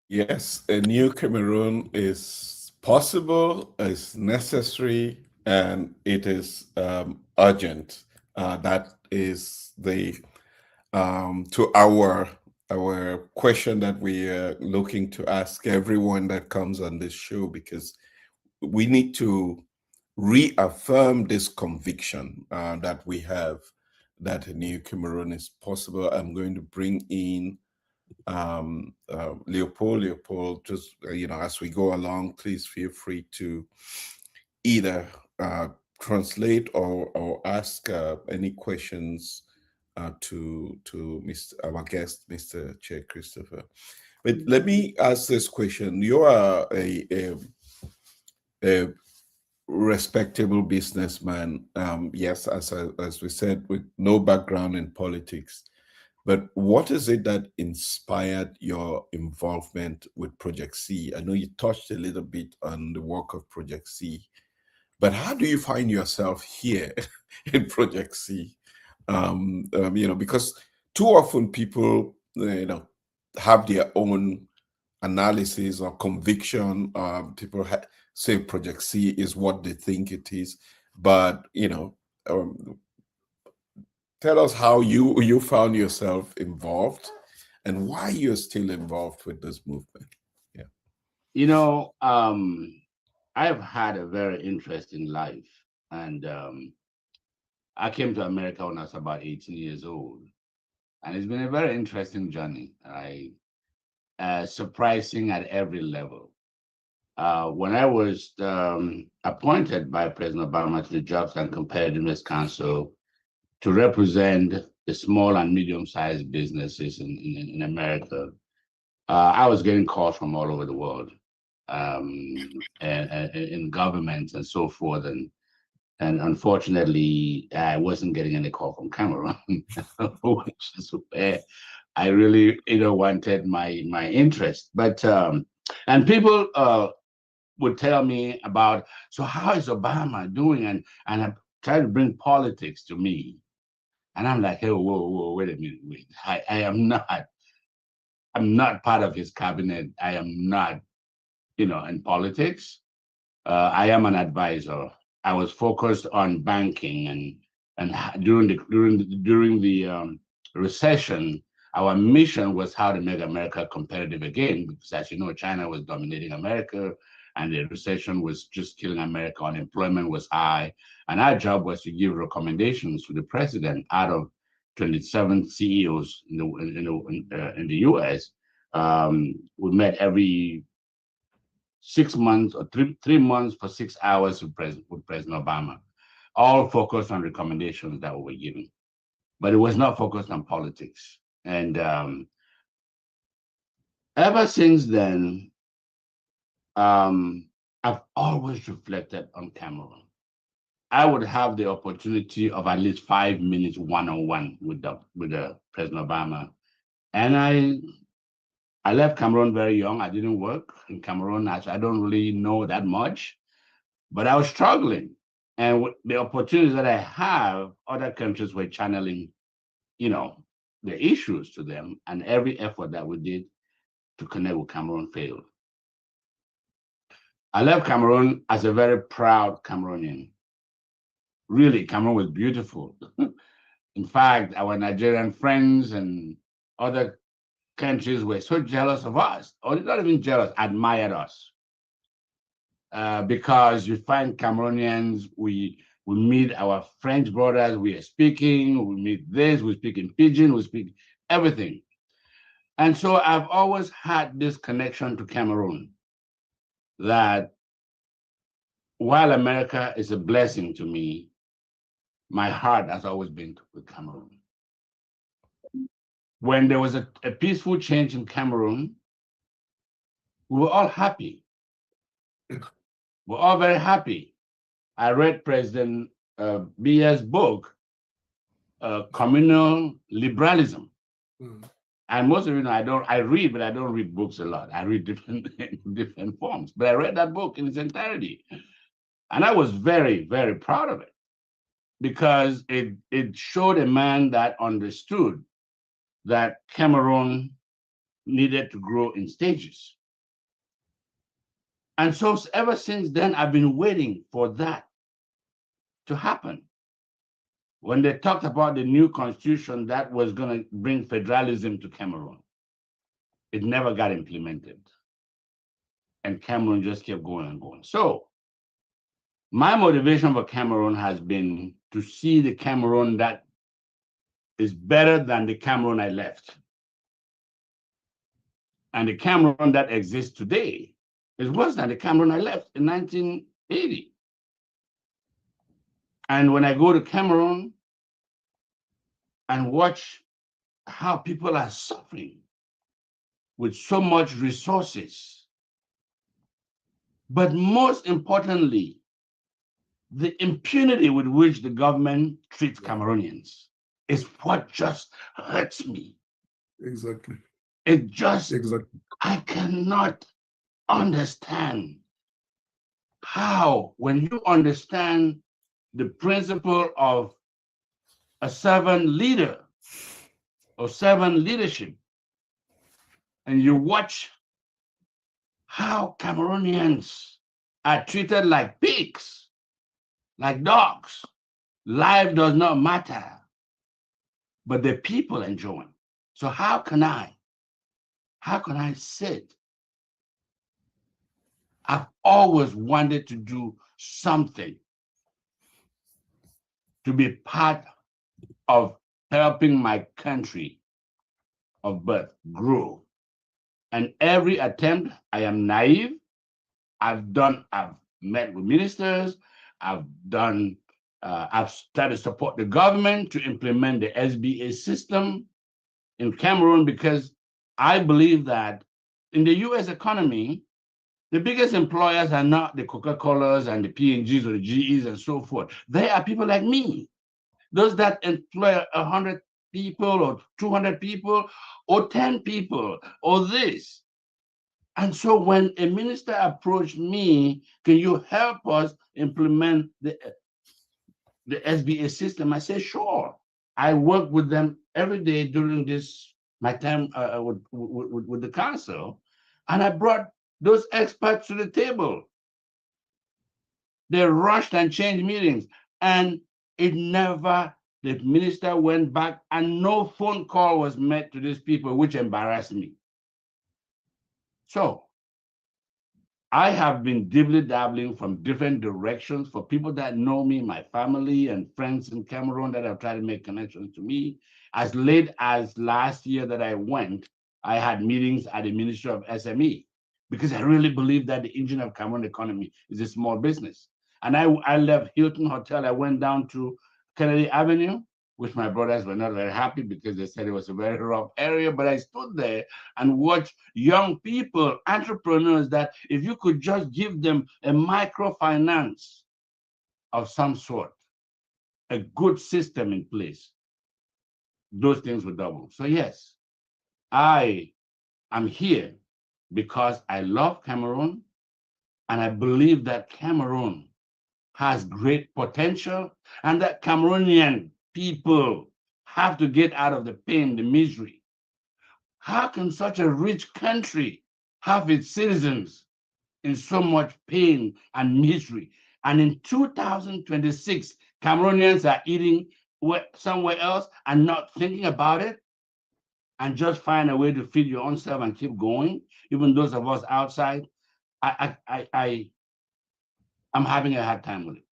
Yes, a new Cameroon is possible, is necessary, and it is urgent. That is the to our question that we are looking to ask everyone that comes on this show, because we need to reaffirm this conviction that we have that a new Cameroon is possible. I'm going to bring in Leopold. Leopold, just as we go along, please feel free to either translate or ask any questions to our guest, Mr. Che Christopher. But let me ask this question: you are a respectable businessman, yes, as we said, with no background in politics. But what is it that inspired your involvement with Project C? I know you touched a little bit on the work of Project C, but how do you find yourself here in Project C? Because too often people, have their own analysis or conviction. People say Project C is what they think it is, but tell us how you found yourself involved and why you're still involved with this movement. Yeah. I've had a very interesting life, and I came to America when I was about 18 years old, and it's been a very interesting journey. Surprising at every level. When I was appointed by President Obama to the Jobs and Competitiveness Council to represent the small and medium-sized businesses in America, I was getting calls from all over the world, and in governments and so forth. And unfortunately, I wasn't getting any call from Cameroon, which is where I really, wanted my interest. But and people would tell me about, so how is Obama doing? And I try to bring politics to me. And I'm like, hey, whoa, wait a minute, wait. I'm not part of his cabinet. I am not, in politics. I am an advisor. I was focused on banking, and during the recession, our mission was how to make America competitive again, because as you know, China was dominating America, and the recession was just killing America. Unemployment was high, and our job was to give recommendations to the president. Out of 27 CEOs in the U.S., we met every 6 months or 3 months for 6 hours with President Obama, all focused on recommendations that we were giving, but it was not focused on politics. And ever since then, I've always reflected on Cameroon. I would have the opportunity of at least 5 minutes one-on-one with the President Obama, and I left Cameroon very young. I didn't work in Cameroon. I don't really know that much, but I was struggling. And with the opportunities that I have, other countries were channeling, the issues to them, and every effort that we did to connect with Cameroon failed. I left Cameroon as a very proud Cameroonian. Really, Cameroon was beautiful. In fact, our Nigerian friends and other countries were so jealous of us, or not even jealous, admired us. Because you find Cameroonians, we meet our French brothers, we are speaking, we meet this, we speak in Pidgin, we speak everything. And so I've always had this connection to Cameroon, that while America is a blessing to me, my heart has always been with Cameroon. When there was a peaceful change in Cameroon, we were all happy. We're all very happy. I read President Biya's book, Communal Liberalism. And most of you know, I read, but I don't read books a lot. I read different forms. But I read that book in its entirety. And I was very, very proud of it, because it showed a man that understood that Cameroon needed to grow in stages. And so ever since then, I've been waiting for that to happen. When they talked about the new constitution that was going to bring federalism to Cameroon, it never got implemented. And Cameroon just kept going and going. So my motivation for Cameroon has been to see the Cameroon that is better than the Cameroon I left. And the Cameroon that exists today is worse than the Cameroon I left in 1980. And when I go to Cameroon and watch how people are suffering with so much resources, but most importantly, the impunity with which the government treats Cameroonians is what just hurts me. Exactly. It just, Exactly. I cannot understand how, when you understand the principle of a servant leader or servant leadership, and you watch how Cameroonians are treated like pigs, like dogs. Life does not matter, but the people enjoy. So how can I sit? I've always wanted to do something to be part of helping my country of birth grow. And every attempt, I am naive. I've met with ministers, I've tried to support the government to implement the SBA system in Cameroon, because I believe that in the US economy, the biggest employers are not the Coca-Colas and the P&Gs or the GEs and so forth. They are people like me, those that employ 100 people or 200 people or 10 people or this. And so when a minister approached me, can you help us implement the SBA system? I said, sure. I work with them every day during my time with the council, and I brought those experts to the table. They rushed and changed meetings, and the minister went back and no phone call was made to these people, which embarrassed me. So I have been dibbly-dabbling from different directions. For people that know me, my family and friends in Cameroon that have tried to make connections to me. As late as last year that I went, I had meetings at the Ministry of SME, because I really believe that the engine of Cameroon economy is a small business. And I left Hilton Hotel, I went down to Kennedy Avenue, which my brothers were not very happy because they said it was a very rough area, but I stood there and watched young people, entrepreneurs, that if you could just give them a microfinance of some sort, a good system in place, those things would double. So yes, I am here because I love Cameroon, and I believe that Cameroon has great potential, and that Cameroonian people have to get out of the pain, the misery. How can such a rich country have its citizens in so much pain and misery? And in 2026, Cameroonians are eating somewhere else and not thinking about it and just find a way to feed your own self and keep going, even those of us outside, I'm having a hard time with it.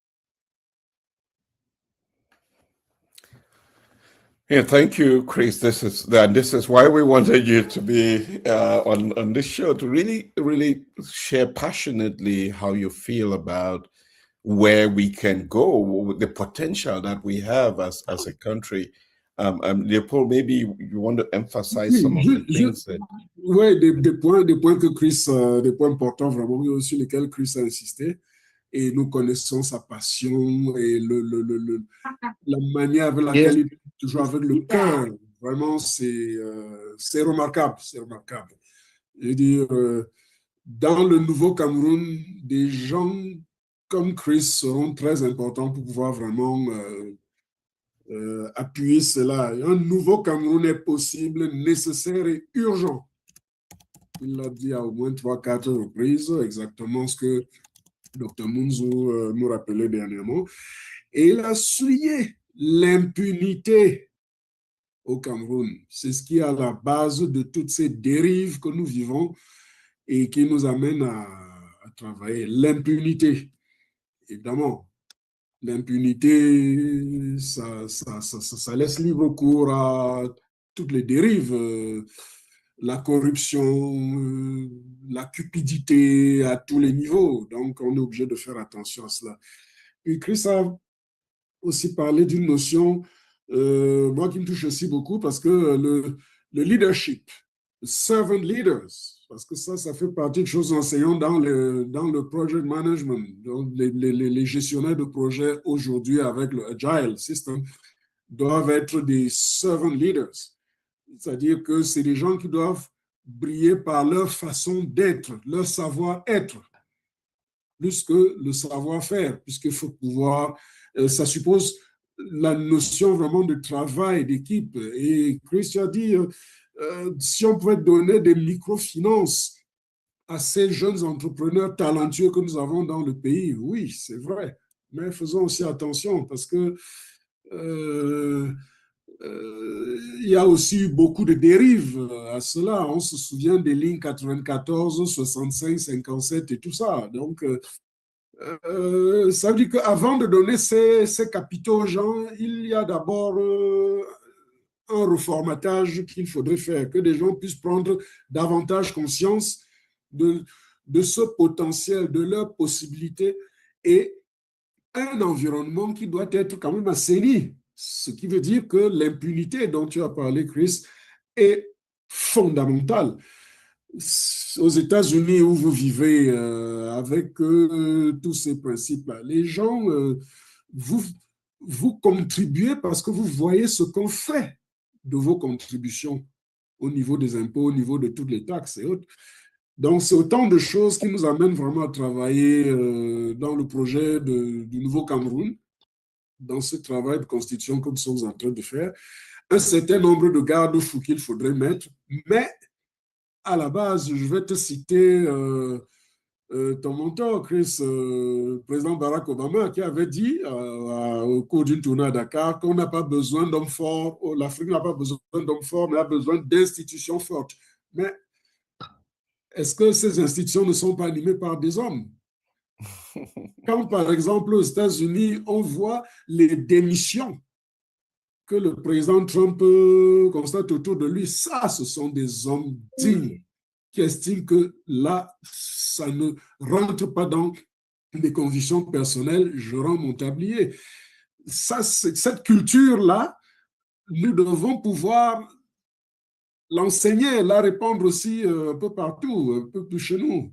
Yeah, thank you, Chris. This is why we wanted you to be on this show, to really share passionately how you feel about where we can go, the potential that we have as a country. Leopold, maybe you want to emphasize some of the things that... Oui, des points que Chris, des points importants vraiment sur lesquels Chris a insisté. Et nous connaissons sa passion et la manière avec laquelle il joue avec le cœur. Vraiment, c'est remarquable, c'est remarquable. Je veux dire, dans le nouveau Cameroun, des gens comme Chris seront très importants pour pouvoir vraiment appuyer cela. Un nouveau Cameroun est possible, nécessaire et urgent. Il l'a dit à au moins 3-4 reprises, exactement ce que Dr. Munzo nous rappelait dernièrement. Et il a souligné l'impunité au Cameroun. C'est ce qui est à la base de toutes ces dérives que nous vivons et qui nous amènent à travailler. L'impunité, évidemment. L'impunité, ça laisse libre cours à toutes les dérives. La corruption, la cupidité à tous les niveaux. Donc, on est obligé de faire attention à cela. Puis, Chris a aussi parlé d'une notion, moi qui me touche aussi beaucoup, parce que le leadership, servant leaders, parce que ça fait partie de choses enseignantes dans le project management. Donc, les gestionnaires de projets aujourd'hui avec le Agile System doivent être des servant leaders. C'est-à-dire que c'est des gens qui doivent briller par leur façon d'être, leur savoir-être, plus que le savoir-faire, puisqu'il faut pouvoir, ça suppose la notion vraiment de travail, d'équipe. Et Christian a dit, si on pouvait donner des microfinances à ces jeunes entrepreneurs talentueux que nous avons dans le pays, oui, c'est vrai. Mais faisons aussi attention, parce que il y a aussi eu beaucoup de dérives à cela. On se souvient des lignes 94, 65, 57 et tout ça. Donc, ça veut dire qu'avant de donner ces capitaux aux gens, il y a d'abord un reformatage qu'il faudrait faire, que des gens puissent prendre davantage conscience de ce potentiel, de leurs possibilités et un environnement qui doit être quand même assaini. Ce qui veut dire que l'impunité dont tu as parlé, Chris, est fondamentale. Aux États-Unis où vous vivez avec tous ces principes-là, les gens, vous contribuez parce que vous voyez ce qu'on fait de vos contributions au niveau des impôts, au niveau de toutes les taxes et autres. Donc, c'est autant de choses qui nous amènent vraiment à travailler dans le projet du nouveau Cameroun, dans ce travail de constitution que nous sommes en train de faire, un certain nombre de garde-fous qu'il faudrait mettre, mais à la base, je vais te citer ton mentor, Chris, président Barack Obama, qui avait dit au cours d'une tournée à Dakar qu'on n'a pas besoin d'hommes forts, l'Afrique n'a pas besoin d'hommes forts, mais a besoin d'institutions fortes. Mais est-ce que ces institutions ne sont pas animées par des hommes? Quand, par exemple, aux États-Unis, on voit les démissions que le président Trump constate autour de lui, ça, ce sont des hommes dignes qui estiment que là, ça ne rentre pas dans des convictions personnelles, je rends mon tablier. Ça, cette culture-là, nous devons pouvoir l'enseigner, la répandre aussi un peu partout, un peu plus chez nous.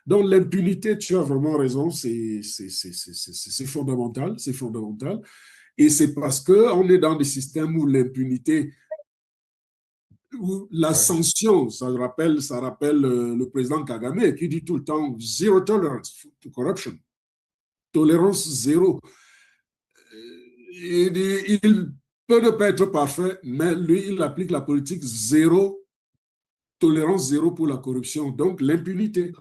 Donc, l'impunité, tu as vraiment raison, c'est fondamental, c'est fondamental. Et c'est parce qu'on est dans des systèmes où l'impunité, où la sanction, ça rappelle le président Kagame qui dit tout le temps « zero tolerance to corruption », tolérance zéro. Il peut ne pas être parfait, mais lui, il applique la politique zéro, tolérance zéro pour la corruption, donc l'impunité.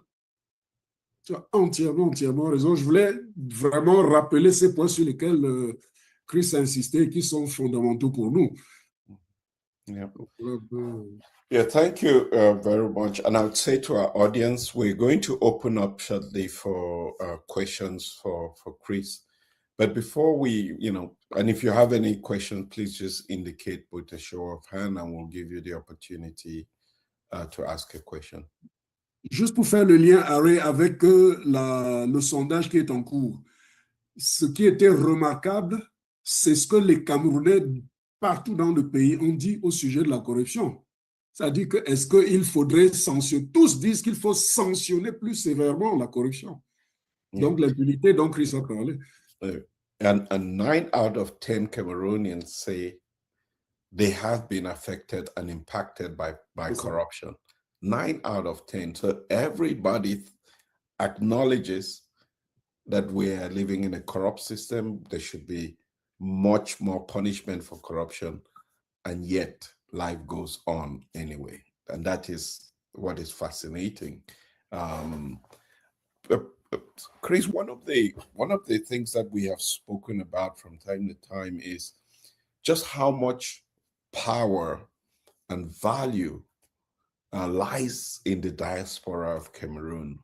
Tu as entièrement raison. Je voulais vraiment rappeler ces points sur lesquels Chris a insisté, qui sont fondamentaux pour nous. Yeah. Yeah, thank you very much. And I would say to our audience, we're going to open up shortly for questions for Chris. But before we, and if you have any questions, please just indicate with a show of hand and we'll give you the opportunity to ask a question. Juste pour faire le lien, Harry, avec le sondage qui est en cours, ce qui était remarquable, c'est ce que les Camerounais partout dans le pays ont dit au sujet de la corruption. C'est-à-dire que est-ce qu'il faudrait sanctionner, tous disent qu'il faut sanctionner plus sévèrement la corruption. Donc l'impunité dont Chris a parlé. And 9 out of 10 Cameroonians say they have been affected and impacted by corruption. 9 out of 10. So everybody acknowledges that we are living in a corrupt system. There should be much more punishment for corruption, and yet life goes on anyway. And that is what is fascinating. Chris, one of the things that we have spoken about from time to time is just how much power and value lies in the diaspora of Cameroon.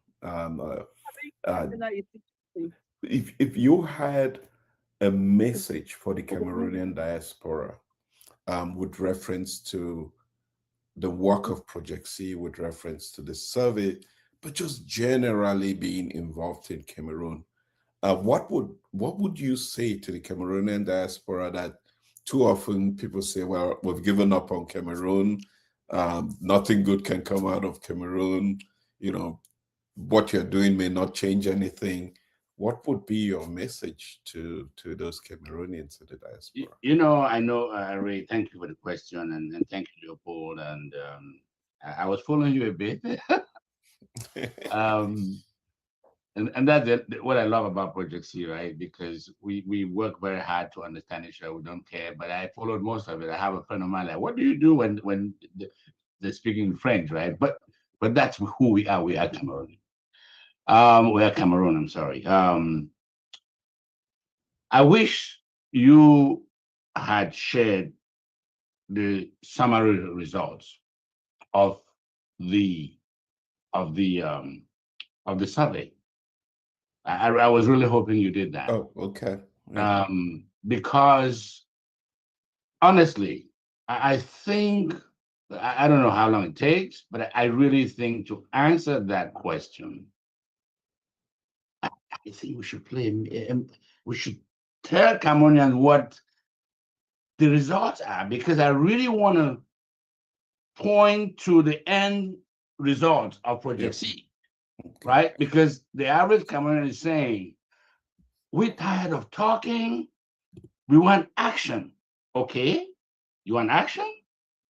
If you had a message for the Cameroonian diaspora with reference to the work of Project C, with reference to the survey, but just generally being involved in Cameroon, what would you say to the Cameroonian diaspora that too often people say, well, we've given up on Cameroon, nothing good can come out of Cameroon, what you're doing may not change anything. What would be your message to those Cameroonians in the diaspora? I know, Ray, thank you for the question, and thank you, Leopold. And I was following you a bit. And that's what I love about Project C, right? Because we work very hard to understand each other. We don't care, but I followed most of it. I have a friend of mine like, what do you do when they're speaking French, right? But that's who we are. We are Cameroon. We are Cameroon, I'm sorry. I wish you had shared the summary results of the survey. I was really hoping you did that. Oh, okay. Yeah. Because honestly, I think, I don't know how long it takes, but I really think to answer that question, I think we should we should tell Cameroonians what the results are, because I really want to point to the end result of Project C, right? Because the average Cameroonian is saying, we're tired of talking, we want action. Okay, you want action?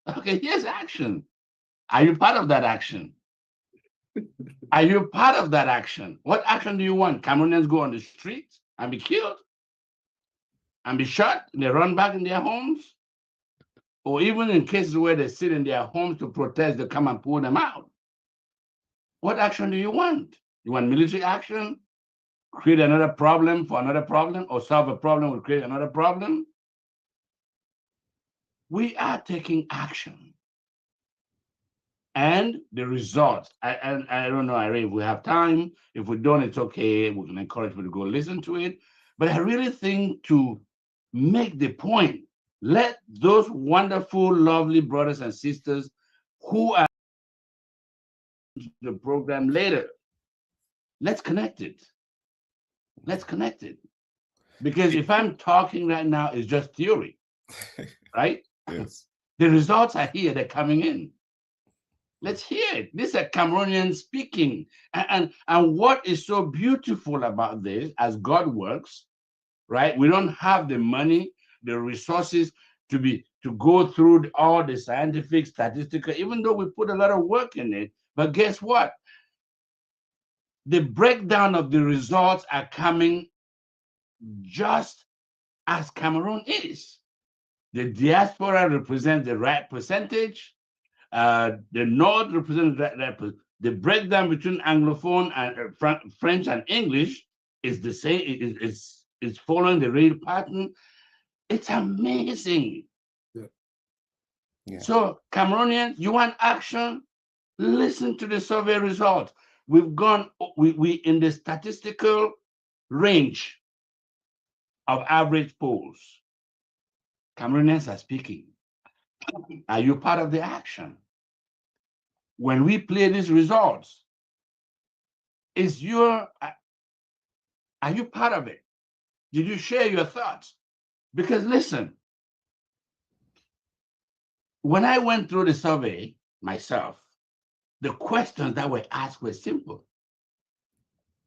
Okay, here's action. Are you part of that action? Are you part of that action? What action do you want? Cameroonians go on the streets and be killed and be shot and they run back in their homes? Or even in cases where they sit in their homes to protest, they come and pull them out. What action do you want? You want military action? Create another problem for another problem, or solve a problem will create another problem? We are taking action. And the results, I don't know, if we have time. If we don't, it's okay. We can encourage people to go listen to it. But I really think to make the point, let those wonderful, lovely brothers and sisters who are in the program later, let's connect it. Let's connect it. Because if I'm talking right now, it's just theory, right? Yes. The results are here, they're coming in. Let's hear it. These are Cameroonians speaking. And what is so beautiful about this, as God works, right? We don't have the money, the resources to go through all the scientific, statistical, even though we put a lot of work in it. But guess what? The breakdown of the results are coming just as Cameroon is. The diaspora represents the right percentage. The North represents the breakdown between Anglophone and French and English is the same. Is following the real pattern. It's amazing. Yeah. So Cameroonians, you want action? Listen to the survey results. We've gone, we in the statistical range of average polls. Cameroonians are speaking. Are you part of the action? When we play these results, are you part of it? Did you share your thoughts? Because listen, when I went through the survey myself, the questions that were asked were simple.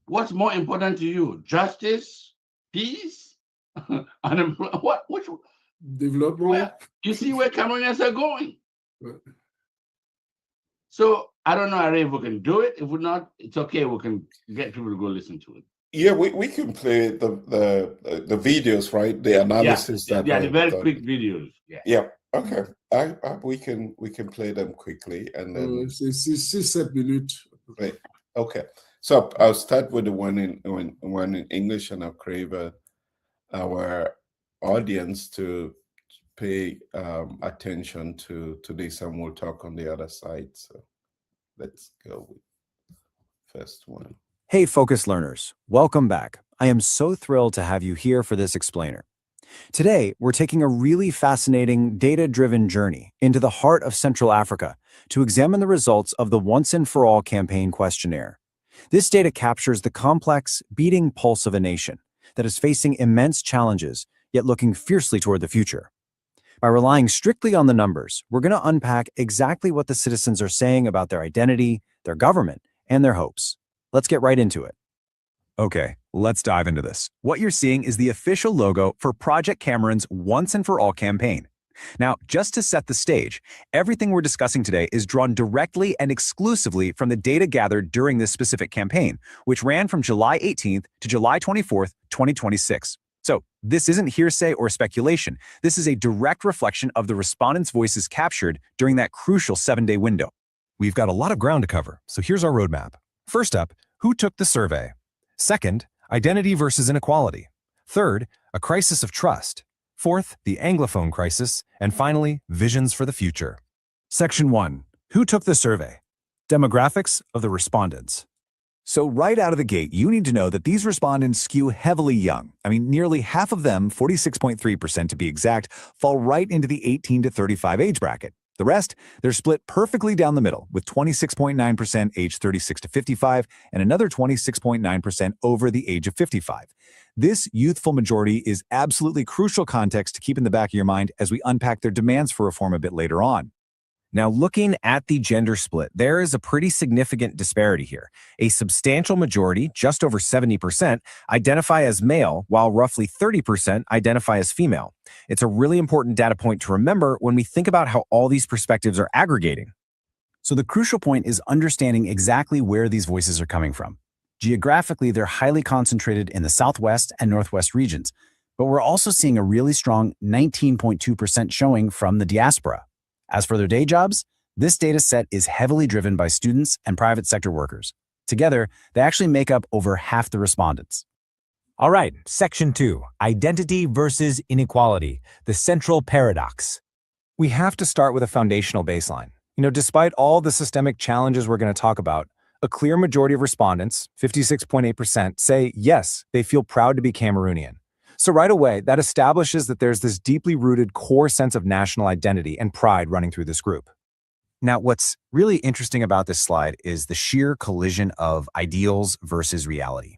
What's more important to you? Justice, peace, unemployment? Which Development. well, you see where Cameroonians are going. Ouais. So I don't know, if we can do it. If we're not, it's okay. We can get people to go listen to it. Yeah, we can play the videos, right? The analysis the very quick videos. Yeah. Okay. We can play them quickly and then. C'est 6-7 minutes. Right. Okay. So I'll start with the one in English, and I'll crave our audience to pay attention to this, and we'll talk on the other side. So let's go with first one. Hey, Focus Learners, welcome back. I am so thrilled to have you here for this explainer. Today, we're taking a really fascinating data-driven journey into the heart of Central Africa to examine the results of the Once and For All campaign questionnaire. This data captures the complex, beating pulse of a nation that is facing immense challenges, yet looking fiercely toward the future. By relying strictly on the numbers, we're going to unpack exactly what the citizens are saying about their identity, their government, and their hopes. Let's get right into it. Okay, let's dive into this. What you're seeing is the official logo for Project Cameroon's Once and For All campaign. Now, just to set the stage, everything we're discussing today is drawn directly and exclusively from the data gathered during this specific campaign, which ran from July 18th to July 24th, 2026. So this isn't hearsay or speculation. This is a direct reflection of the respondents' voices captured during that crucial 7-day window. We've got a lot of ground to cover, so here's our roadmap. First up, who took the survey? Second, identity versus inequality. Third, a crisis of trust. Fourth, the Anglophone crisis. And finally, visions for the future. Section 1. Who took the survey? Demographics of the respondents. So right out of the gate, you need to know that these respondents skew heavily young. I mean, nearly half of them, 46.3% to be exact, fall right into the 18 to 35 age bracket. The rest, they're split perfectly down the middle, with 26.9% age 36 to 55 and another 26.9% over the age of 55. This youthful majority is absolutely crucial context to keep in the back of your mind as we unpack their demands for reform a bit later on. Now, looking at the gender split, there is a pretty significant disparity here. A substantial majority, just over 70%, identify as male, while roughly 30% identify as female. It's a really important data point to remember when we think about how all these perspectives are aggregating. So the crucial point is understanding exactly where these voices are coming from. Geographically, they're highly concentrated in the Southwest and Northwest regions, but we're also seeing a really strong 19.2% showing from the diaspora. As for their day jobs, this data set is heavily driven by students and private sector workers. Together, they actually make up over half the respondents. All right, Section 2, Identity versus Inequality, the central paradox. We have to start with a foundational baseline. Despite all the systemic challenges we're going to talk about, a clear majority of respondents, 56.8%, say yes, they feel proud to be Cameroonian. So right away, that establishes that there's this deeply rooted core sense of national identity and pride running through this group. Now, what's really interesting about this slide is the sheer collision of ideals versus reality.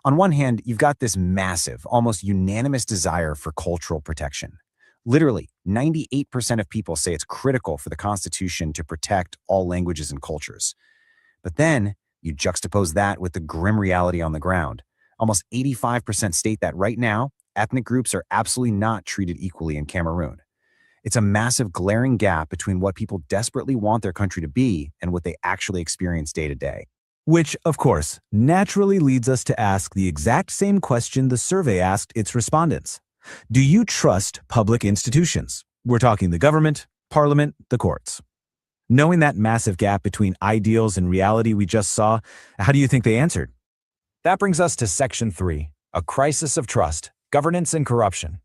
On one hand, you've got this massive, almost unanimous desire for cultural protection. Literally, 98% of people say it's critical for the Constitution to protect all languages and cultures. But then you juxtapose that with the grim reality on the ground. Almost 85% state that right now, ethnic groups are absolutely not treated equally in Cameroon. It's a massive glaring gap between what people desperately want their country to be and what they actually experience day to day. Which, of course, naturally leads us to ask the exact same question the survey asked its respondents. Do you trust public institutions? We're talking the government, parliament, the courts. Knowing that massive gap between ideals and reality we just saw, how do you think they answered? That brings us to Section 3, a crisis of trust, governance and corruption.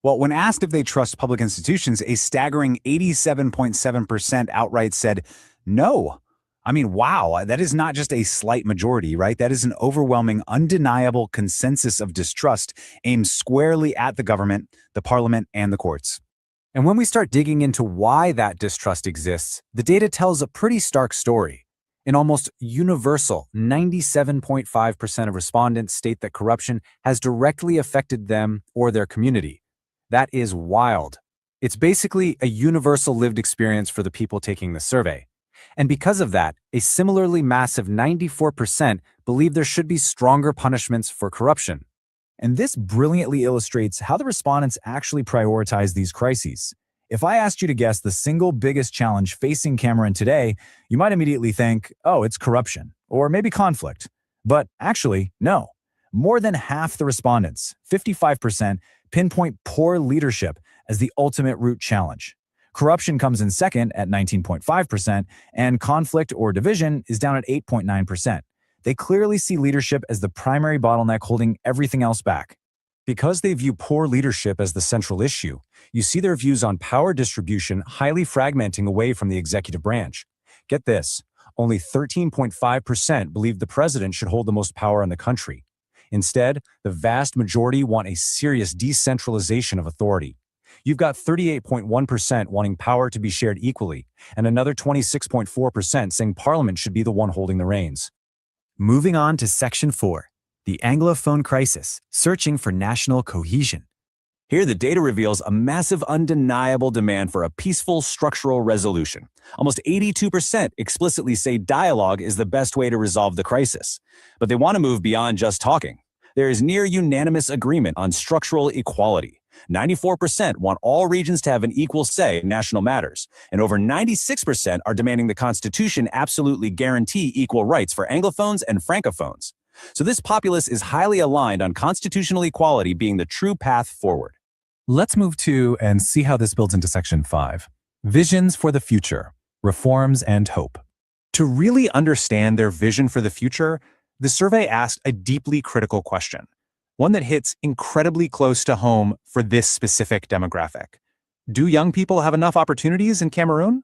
Well, when asked if they trust public institutions, a staggering 87.7% outright said no. I mean, wow, that is not just a slight majority, right? That is an overwhelming, undeniable consensus of distrust aimed squarely at the government, the parliament, and the courts. And when we start digging into why that distrust exists, the data tells a pretty stark story. An almost universal 97.5% of respondents state that corruption has directly affected them or their community. That is wild. It's basically a universal lived experience for the people taking the survey. And because of that, a similarly massive 94% believe there should be stronger punishments for corruption. And this brilliantly illustrates how the respondents actually prioritize these crises. If I asked you to guess the single biggest challenge facing Cameroon today, you might immediately think, oh, it's corruption, or maybe conflict. But actually, no. More than half the respondents, 55%, pinpoint poor leadership as the ultimate root challenge. Corruption comes in second at 19.5%, and conflict or division is down at 8.9%. They clearly see leadership as the primary bottleneck holding everything else back. Because they view poor leadership as the central issue, you see their views on power distribution highly fragmenting away from the executive branch. Get this, only 13.5% believe the president should hold the most power in the country. Instead, the vast majority want a serious decentralization of authority. You've got 38.1% wanting power to be shared equally, and another 26.4% saying Parliament should be the one holding the reins. Moving on to Section 4, the Anglophone crisis, searching for national cohesion. Here, the data reveals a massive, undeniable demand for a peaceful, structural resolution. Almost 82% explicitly say dialogue is the best way to resolve the crisis. But they want to move beyond just talking. There is near unanimous agreement on structural equality. 94% want all regions to have an equal say in national matters, and over 96% are demanding the Constitution absolutely guarantee equal rights for Anglophones and Francophones. So this populace is highly aligned on constitutional equality being the true path forward. Let's move to and see how this builds into Section 5. Visions for the future, reforms and hope. To really understand their vision for the future, the survey asked a deeply critical question, one that hits incredibly close to home for this specific demographic. Do young people have enough opportunities in Cameroon?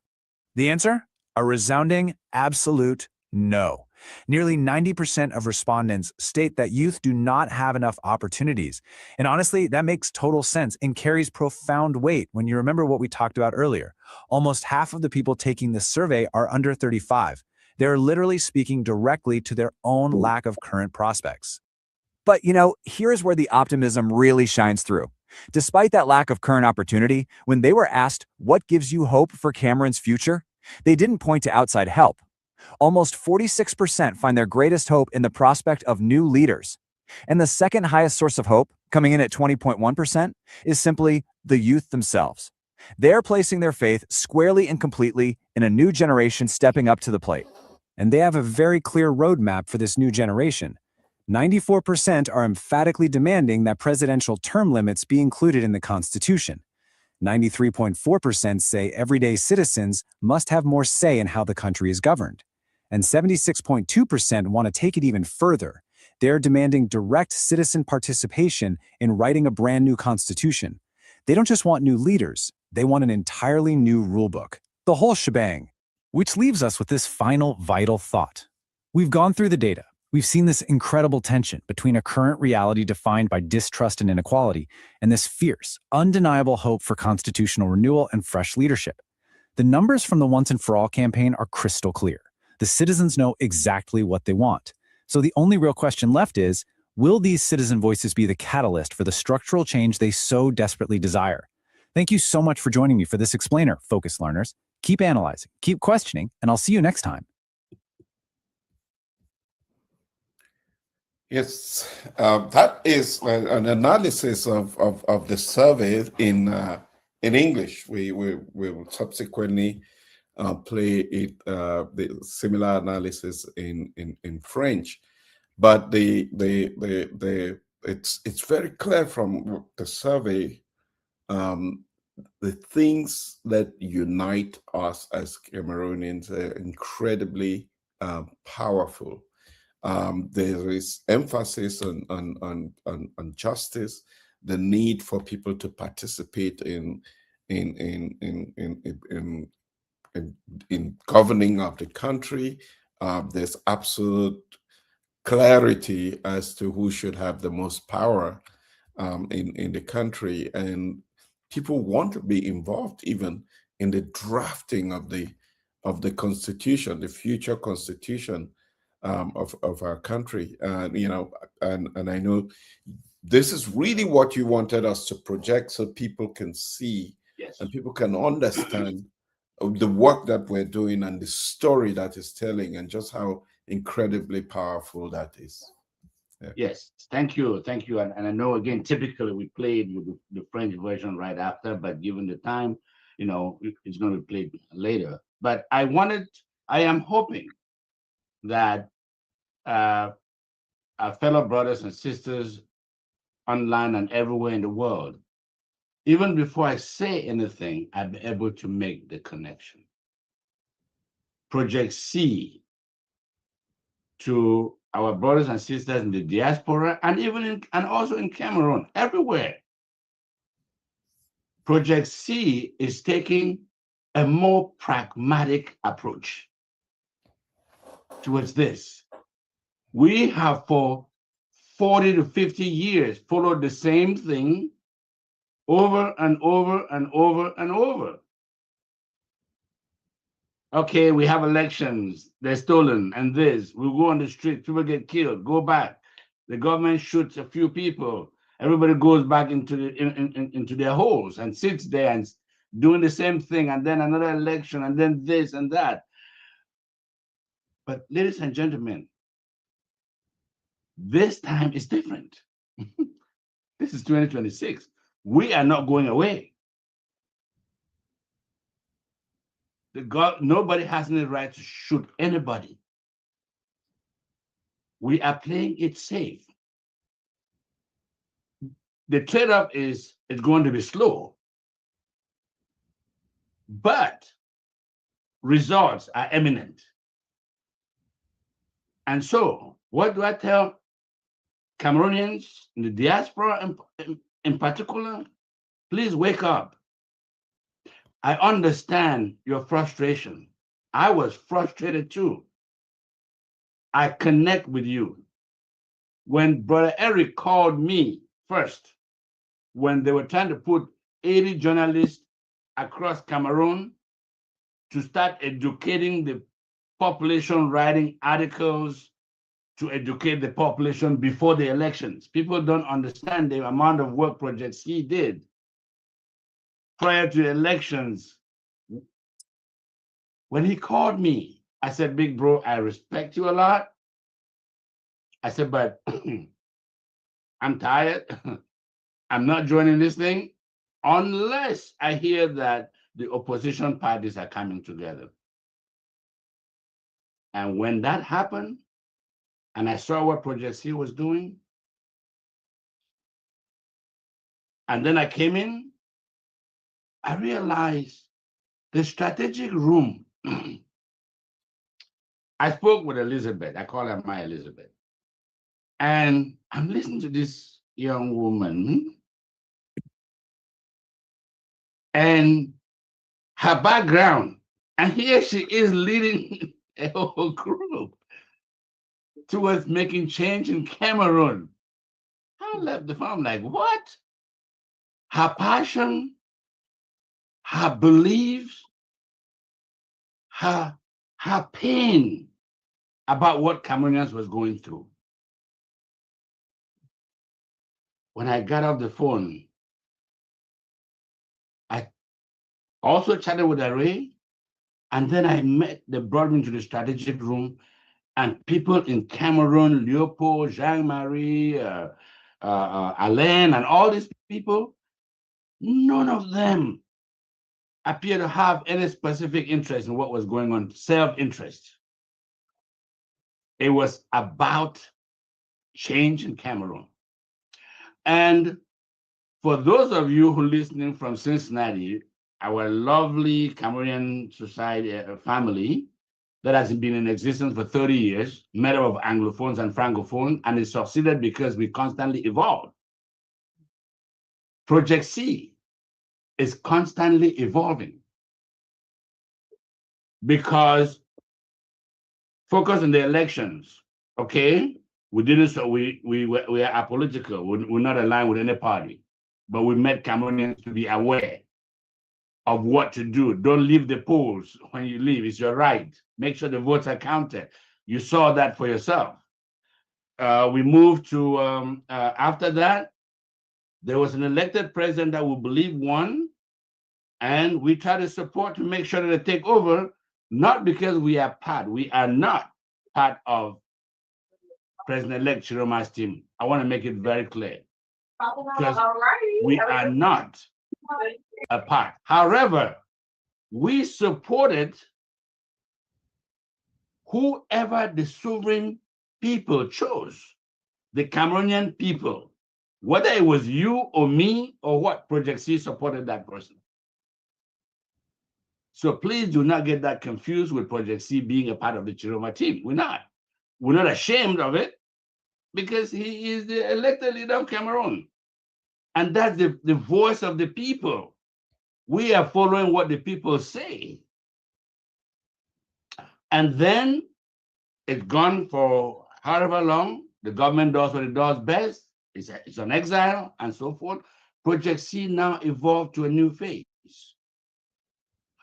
The answer? A resounding, absolute no. Nearly 90% of respondents state that youth do not have enough opportunities. And honestly, that makes total sense and carries profound weight when you remember what we talked about earlier. Almost half of the people taking this survey are under 35. They're literally speaking directly to their own lack of current prospects. But, here's where the optimism really shines through. Despite that lack of current opportunity, when they were asked what gives you hope for Cameroon's future, they didn't point to outside help. Almost 46% find their greatest hope in the prospect of new leaders. And the second highest source of hope, coming in at 20.1%, is simply the youth themselves. They're placing their faith squarely and completely in a new generation stepping up to the plate. And they have a very clear roadmap for this new generation. 94% are emphatically demanding that presidential term limits be included in the Constitution. 93.4% say everyday citizens must have more say in how the country is governed. And 76.2% want to take it even further. They're demanding direct citizen participation in writing a brand new constitution. They don't just want new leaders, they want an entirely new rulebook. The whole shebang. Which leaves us with this final vital thought. We've gone through the data. We've seen this incredible tension between a current reality defined by distrust and inequality and this fierce, undeniable hope for constitutional renewal and fresh leadership. The numbers from the Once and For All campaign are crystal clear. The citizens know exactly what they want. So the only real question left is, will these citizen voices be the catalyst for the structural change they so desperately desire? Thank you so much for joining me for this explainer, Focus Learners. Keep analyzing, keep questioning, and I'll see you next time. Yes, that is an analysis of the survey in English. We will subsequently play it the similar analysis in French, but it's very clear from the survey the things that unite us as Cameroonians are incredibly powerful. There is emphasis on justice. the need for people to participate in governing of the country. There's absolute clarity as to who should have the most power in the country, and people want to be involved even in the drafting of the constitution, the future constitution of our country. You know, and I know this is really what you wanted us to project, so people can see, Yes, and people can understand the work that we're doing and the story that is telling, and just how incredibly powerful that is. Yeah. Yes, thank you, thank you. And I know, again, typically we played with the French version right after, but given the time, you know, it's going to be played later. But I am hoping that our fellow brothers and sisters online and everywhere in the world, even before I say anything, I'll be able to make the connection. Project C to our brothers and sisters in the diaspora, and even and also in Cameroon, everywhere. Project C is taking a more pragmatic approach towards this. We have for 40 to 50 years followed the same thing over and over and over and over. Okay, we have elections, they're stolen, and this, we go on the street, people get killed, go back. The government shoots a few people, everybody goes back into their holes and sits there and doing the same thing, and then another election, and then this and that. But ladies and gentlemen, this time is different. This is 2026. We are not going away. Nobody has any right to shoot anybody. We are playing it safe. The trade-off is it's going to be slow, but results are imminent. And so, what do I tell Cameroonians in the diaspora in particular? Please wake up. I understand your frustration. I was frustrated too. I connect with you. When Brother Eric called me first, when they were trying to put 80 journalists across Cameroon to start educating the population, writing articles to educate the population before the elections. People don't understand the amount of work Project C did prior to the elections. When he called me, I said, big bro, I respect you a lot. I said, but I'm tired. I'm not joining this thing unless I hear that the opposition parties are coming together. And when that happened, and I saw what Project C was doing, and then I came in, I realized the strategic room. I spoke with Elizabeth. I call her my Elizabeth. And I'm listening to this young woman, and her background, and here she is leading a whole group towards making change in Cameroon. I left the farm like, what? Her passion, her beliefs, her pain about what Cameroonians was going through. When I got off the phone, I also chatted with Ray, and then they brought me into the strategic room, and people in Cameroon, Leopold, Jean-Marie, Alain, and all these people, none of them appear to have any specific interest in what was going on, self-interest. It was about change in Cameroon. And for those of you who are listening from Cincinnati, our lovely Cameroonian society family that has been in existence for 30 years, made up of Anglophones and Francophones, and it succeeded because we constantly evolved. Project C is constantly evolving because focus on the elections, okay? We didn't, so we are apolitical. We're not aligned with any party, but we met Cameroonians to be aware of what to do. Don't leave the polls when you leave. It's your right. Make sure the votes are counted. You saw that for yourself. We moved to, after that, there was an elected president that we believe won, and we try to support to make sure that they take over, not because we are part. We are not part of President-elect Chiroma's team. I want to make it very clear. Because we are not a part. However, we supported whoever the sovereign people chose, the Cameroonian people, whether it was you or me or what, Project C supported that person. So please do not get that confused with Project C being a part of the Chiroma team. We're not. We're not ashamed of it because he is the elected leader of Cameroon. And that's the voice of the people. We are following what the people say. And then it's gone for however long. The government does what it does best. It's on exile and so forth. Project C now evolved to a new phase.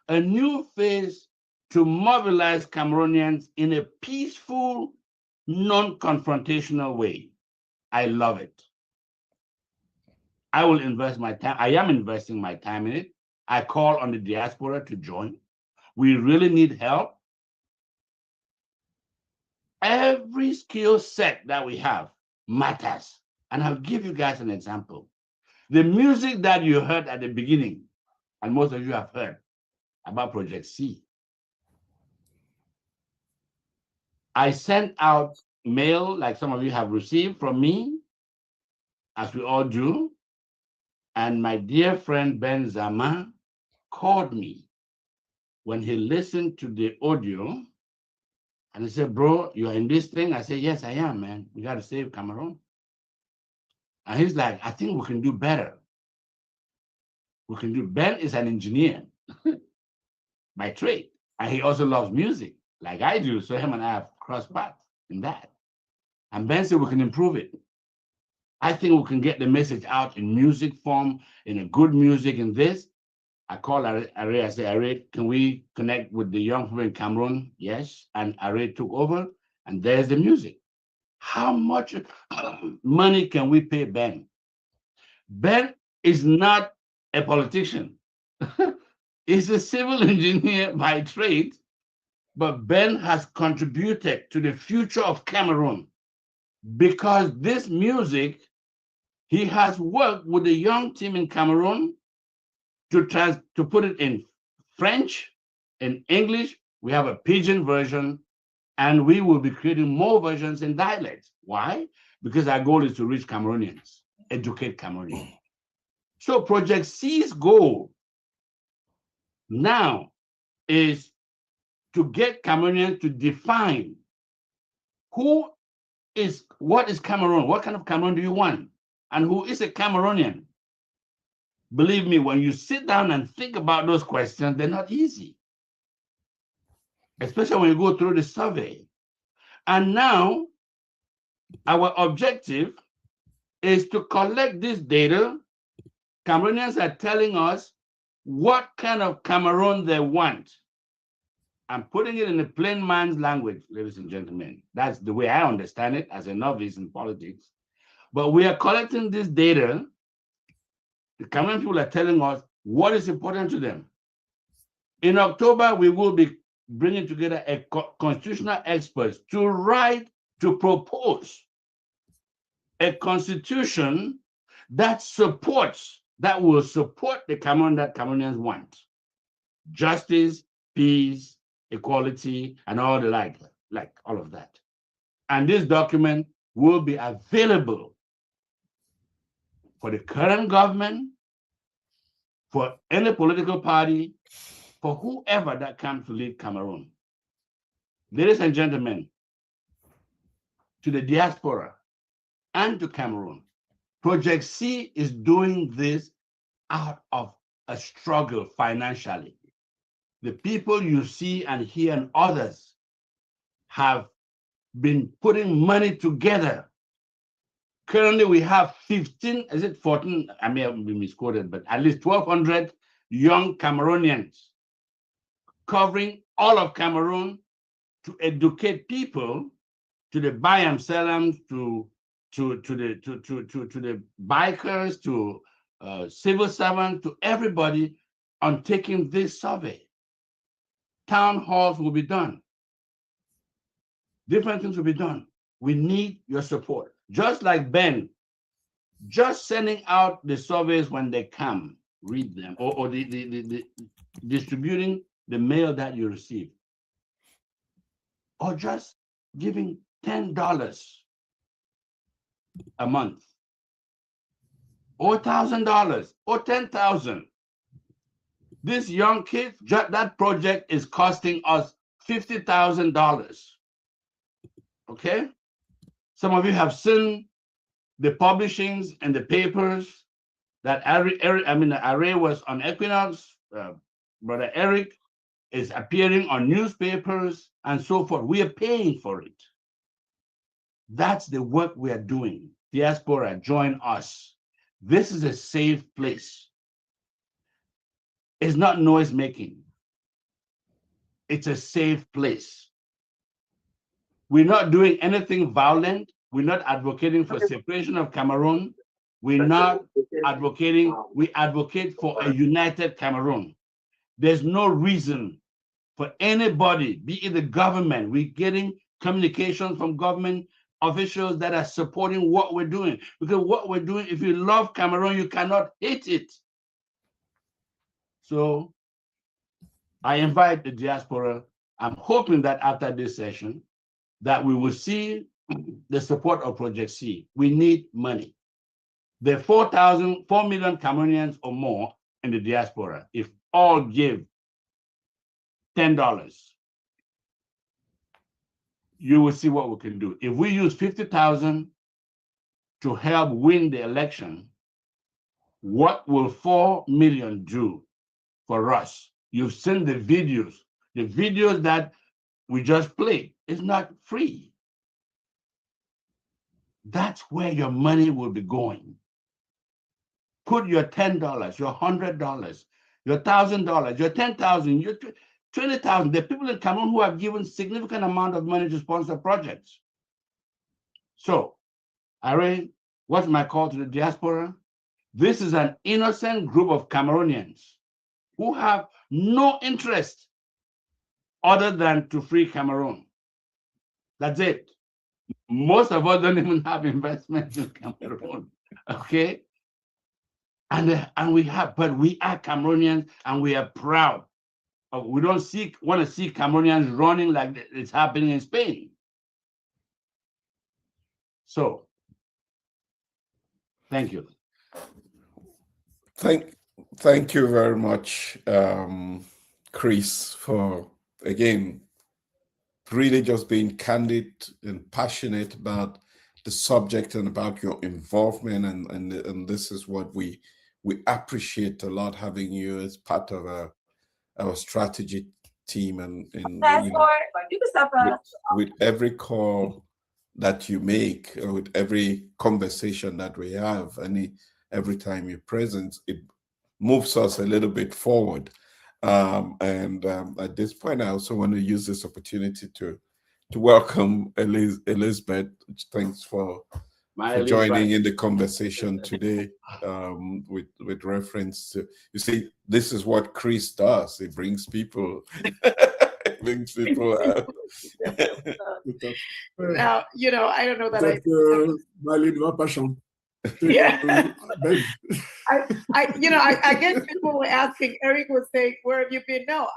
A new phase to mobilize Cameroonians in a peaceful, non-confrontational way. I love it. I will invest my time. I am investing my time in it. I call on the diaspora to join. We really need help. Every skill set that we have matters. And I'll give you guys an example. The music that you heard at the beginning, and most of you have heard about Project C. I sent out mail like some of you have received from me, as we all do. And my dear friend Ben Zama called me when he listened to the audio. And he said, bro, you're in this thing? I said, yes, I am, man. We got to save Cameroon. And he's like, I think we can do better. We can do. Ben is an engineer by trade. And he also loves music like I do. So him and I have crossed paths in that. And Ben said we can improve it. I think we can get the message out in music form, in a good music in this. I called Are. I said, Are, can we connect with the young people in Cameroon? Yes. And Are took over, and there's the music. How much money can we pay Ben? Ben is not a politician. He's a civil engineer by trade, but Ben has contributed to the future of Cameroon because this music, he has worked with the young team in Cameroon to put it in French, in English. We have a pidgin version, and we will be creating more versions in dialects. Why? Because our goal is to reach Cameroonians, educate Cameroonians. So Project C's goal now is to get Cameroonians to define what is Cameroon? What kind of Cameroon do you want? And who is a Cameroonian? Believe me, when you sit down and think about those questions, they're not easy, especially when you go through the survey. And now, our objective is to collect this data. Cameroonians are telling us what kind of Cameroon they want. I'm putting it in a plain man's language, ladies and gentlemen. That's the way I understand it as a novice in politics. But we are collecting this data. The Cameroon people are telling us what is important to them. In October, we will be bringing together a constitutional experts to propose a constitution that will support the Cameroon that Cameroonians want. Justice, peace, equality, and all the like all of that. And this document will be available for the current government, for any political party, for whoever that comes to lead Cameroon. Ladies and gentlemen, to the diaspora and to Cameroon, Project C is doing this out of a struggle financially. The people you see and hear and others have been putting money together. Currently, we have 15, is it 14? I may have been misquoted, but at least 1,200 young Cameroonians covering all of Cameroon to educate people, to the buy and sell them, to the bikers, to civil servants, to everybody on taking this survey. Town halls will be done. Different things will be done. We need your support. Just like Ben, just sending out the surveys when they come, read them, or the distributing the mail that you receive, or just giving $10 a month, or $1,000, or $10,000. This young kid, that project is costing us $50,000. Okay? Some of you have seen the publishings and the papers that Array was on Equinox. Brother Eric is appearing on newspapers and so forth. We are paying for it. That's the work we are doing. Diaspora, join us. This is a safe place. It's not noise making. It's a safe place. We're not doing anything violent. We're not advocating for separation of Cameroon. We're not advocating, we advocate for a united Cameroon. There's no reason for anybody, be it the government, we're getting communications from government officials that are supporting what we're doing. Because what we're doing, if you love Cameroon, you cannot hate it. So I invite the diaspora. I'm hoping that after this session, that we will see the support of Project C. We need money. There are 4 million Cameroonians or more in the diaspora. If all give $10, you will see what we can do. If we use 50,000 to help win the election, what will 4 million do for us? You've seen the videos that we just played. It's not free. That's where your money will be going. Put your $10, your $100, your $1,000, your $10,000, your $20,000. There are people in Cameroon who have given significant amount of money to sponsor projects. So, Ari, what's my call to the diaspora? This is an innocent group of Cameroonians who have no interest other than to free Cameroon. That's it. Most of us don't even have investments in Cameroon, okay? And we have, but we are Cameroonians and we are proud. We don't want to see Cameroonians running like it's happening in Spain. So, thank you. Thank you very much, Chris, for, again, really just being candid and passionate about the subject and about your involvement. And this is what we appreciate a lot, having you as part of our strategy team. And with every call that you make, or with every conversation that we have, every time you're present, it moves us a little bit forward. At this point, I also want to use this opportunity to welcome Elizabeth. Thanks for joining in the conversation today, with reference to, you see, this is what Chris does. He brings people, out. Now, I don't know that I guess people were asking, Eric was saying, where have you been? No,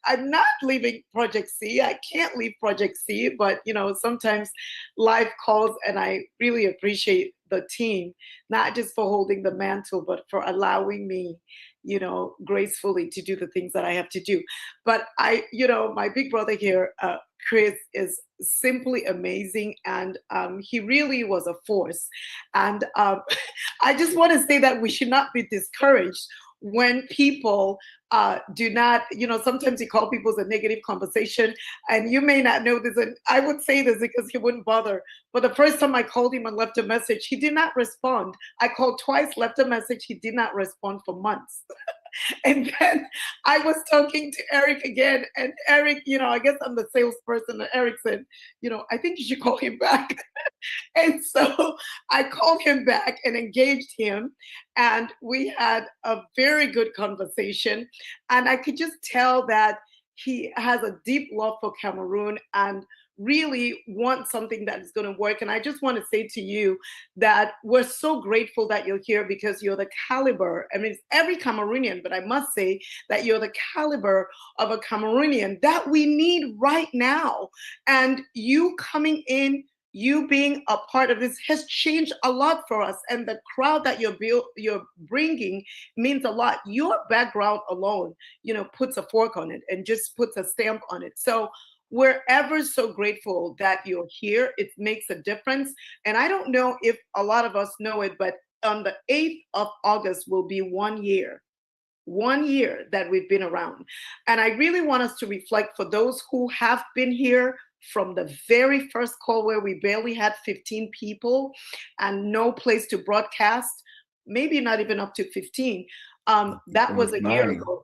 I'm not leaving Project C. I can't leave Project C, but sometimes life calls, and I really appreciate the team, not just for holding the mantle, but for allowing me, gracefully to do the things that I have to do. But my big brother here, Chris, is simply amazing, and he really was a force. And I just want to say that we should not be discouraged when people do not, sometimes you call people a negative conversation, and you may not know this, and I would say this because he wouldn't bother. But the first time I called him and left a message, he did not respond. I called twice, left a message, he did not respond for months. And then I was talking to Eric again, and Eric, I guess I'm the salesperson, and Eric said, I think you should call him back. And so I called him back and engaged him, and we had a very good conversation. And I could just tell that he has a deep love for Cameroon and really wants something that is going to work. And I just want to say to you that we're so grateful that you're here, because you're the caliber. I mean, it's every Cameroonian, but I must say that you're the caliber of a Cameroonian that we need right now. And you coming in, you being a part of this has changed a lot for us, and the crowd that you're bringing means a lot. Your background alone, puts a fork on it and just puts a stamp on it. So we're ever so grateful that you're here. It makes a difference. And I don't know if a lot of us know it, but on the 8th of August will be 1 year. 1 year that we've been around. And I really want us to reflect, for those who have been here from the very first call where we barely had 15 people and no place to broadcast, maybe not even up to 15. That was a year ago.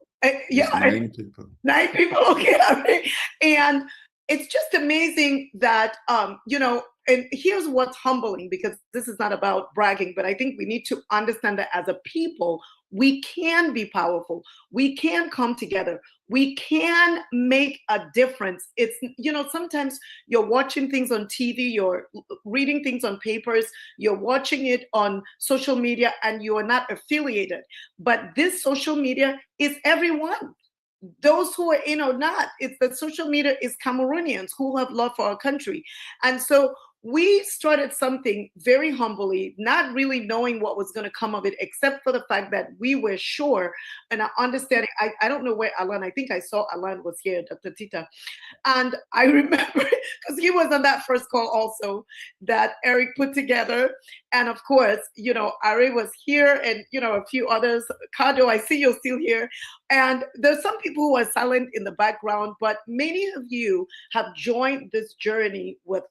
Yeah, 9 people. 9 people, okay. And it's just amazing that, and here's what's humbling, because this is not about bragging, but I think we need to understand that as a people, we can be powerful. We can come together. We can make a difference. It's, sometimes you're watching things on TV, you're reading things on papers, you're watching it on social media, and you are not affiliated. But this social media is everyone. Those who are in or not, it's the social media is Cameroonians who have love for our country. And so we started something very humbly, not really knowing what was going to come of it, except for the fact that we were sure and understanding. I don't know where Alan, I think I saw Alan was here, Dr. Tita. And I remember, because he was on that first call also, that Eric put together. And of course, Ari was here, and, a few others. Kado, I see you're still here. And there's some people who are silent in the background, but many of you have joined this journey with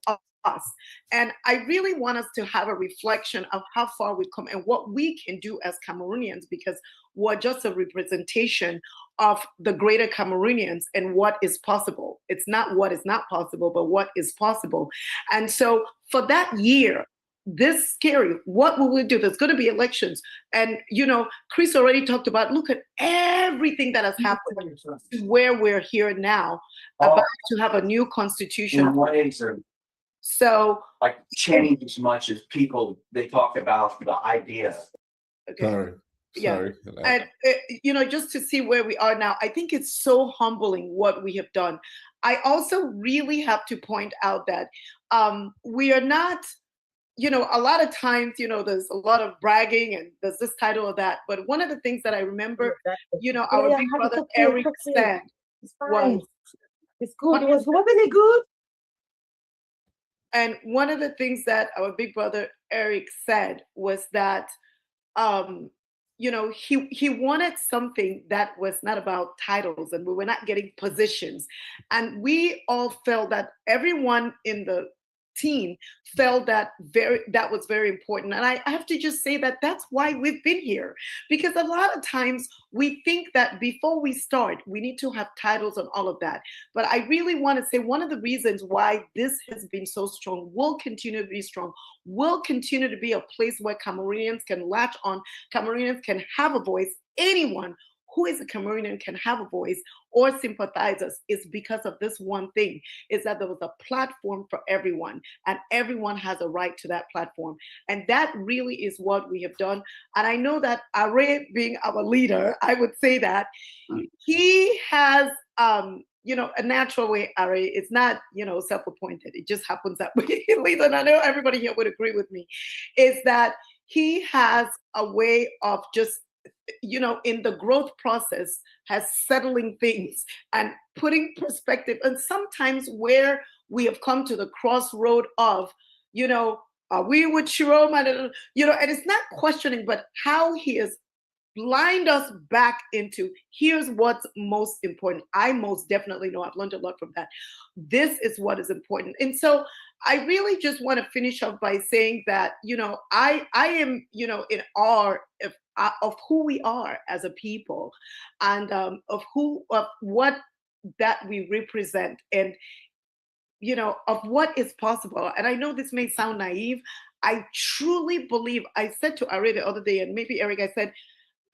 us. And I really want us to have a reflection of how far we've come and what we can do as Cameroonians, because we're just a representation of the greater Cameroonians and what is possible. It's not what is not possible, but what is possible. And so for that year, this scary, what will we do? There's going to be elections. And, Chris already talked about, look at everything that has happened to where we're here now, about to have a new constitution. So, like, change as much as people, they talk about the idea. Okay. Sorry. Yeah. And, just to see where we are now, I think it's so humbling what we have done. I also really have to point out that we are not, a lot of times, there's a lot of bragging and there's this title or that. But one of the things that I remember, our big brother Eric said was, it's good. Wasn't it good? And one of the things that our big brother Eric said was that, he wanted something that was not about titles, and we were not getting positions. And we all felt that everyone in the team felt that was very important. And I have to just say that that's why we've been here, because a lot of times we think that before we start, we need to have titles and all of that. But I really want to say one of the reasons why this has been so strong, will continue to be strong, will continue to be a place where Cameroonians can latch on, Cameroonians can have a voice. Anyone who is a Cameroonian can have a voice or sympathizers, is because of this one thing, is that there was a platform for everyone, and everyone has a right to that platform. And that really is what we have done. And I know that Are, being our leader, I would say that he has, a natural way, Are, it's not, self-appointed. It just happens that way. And I know everybody here would agree with me, is that he has a way of just, in the growth process, has settling things and putting perspective. And sometimes where we have come to the crossroad of, are we with Jerome? And it's not questioning, but how he has blind us back into here's what's most important. I most definitely know I've learned a lot from that. This is what is important. And so I really just want to finish up by saying that, I am, in awe of who we are as a people, and of what that we represent, and of what is possible. And I know this may sound naive. I truly believe, I said to Ari the other day, and maybe Eric, I said,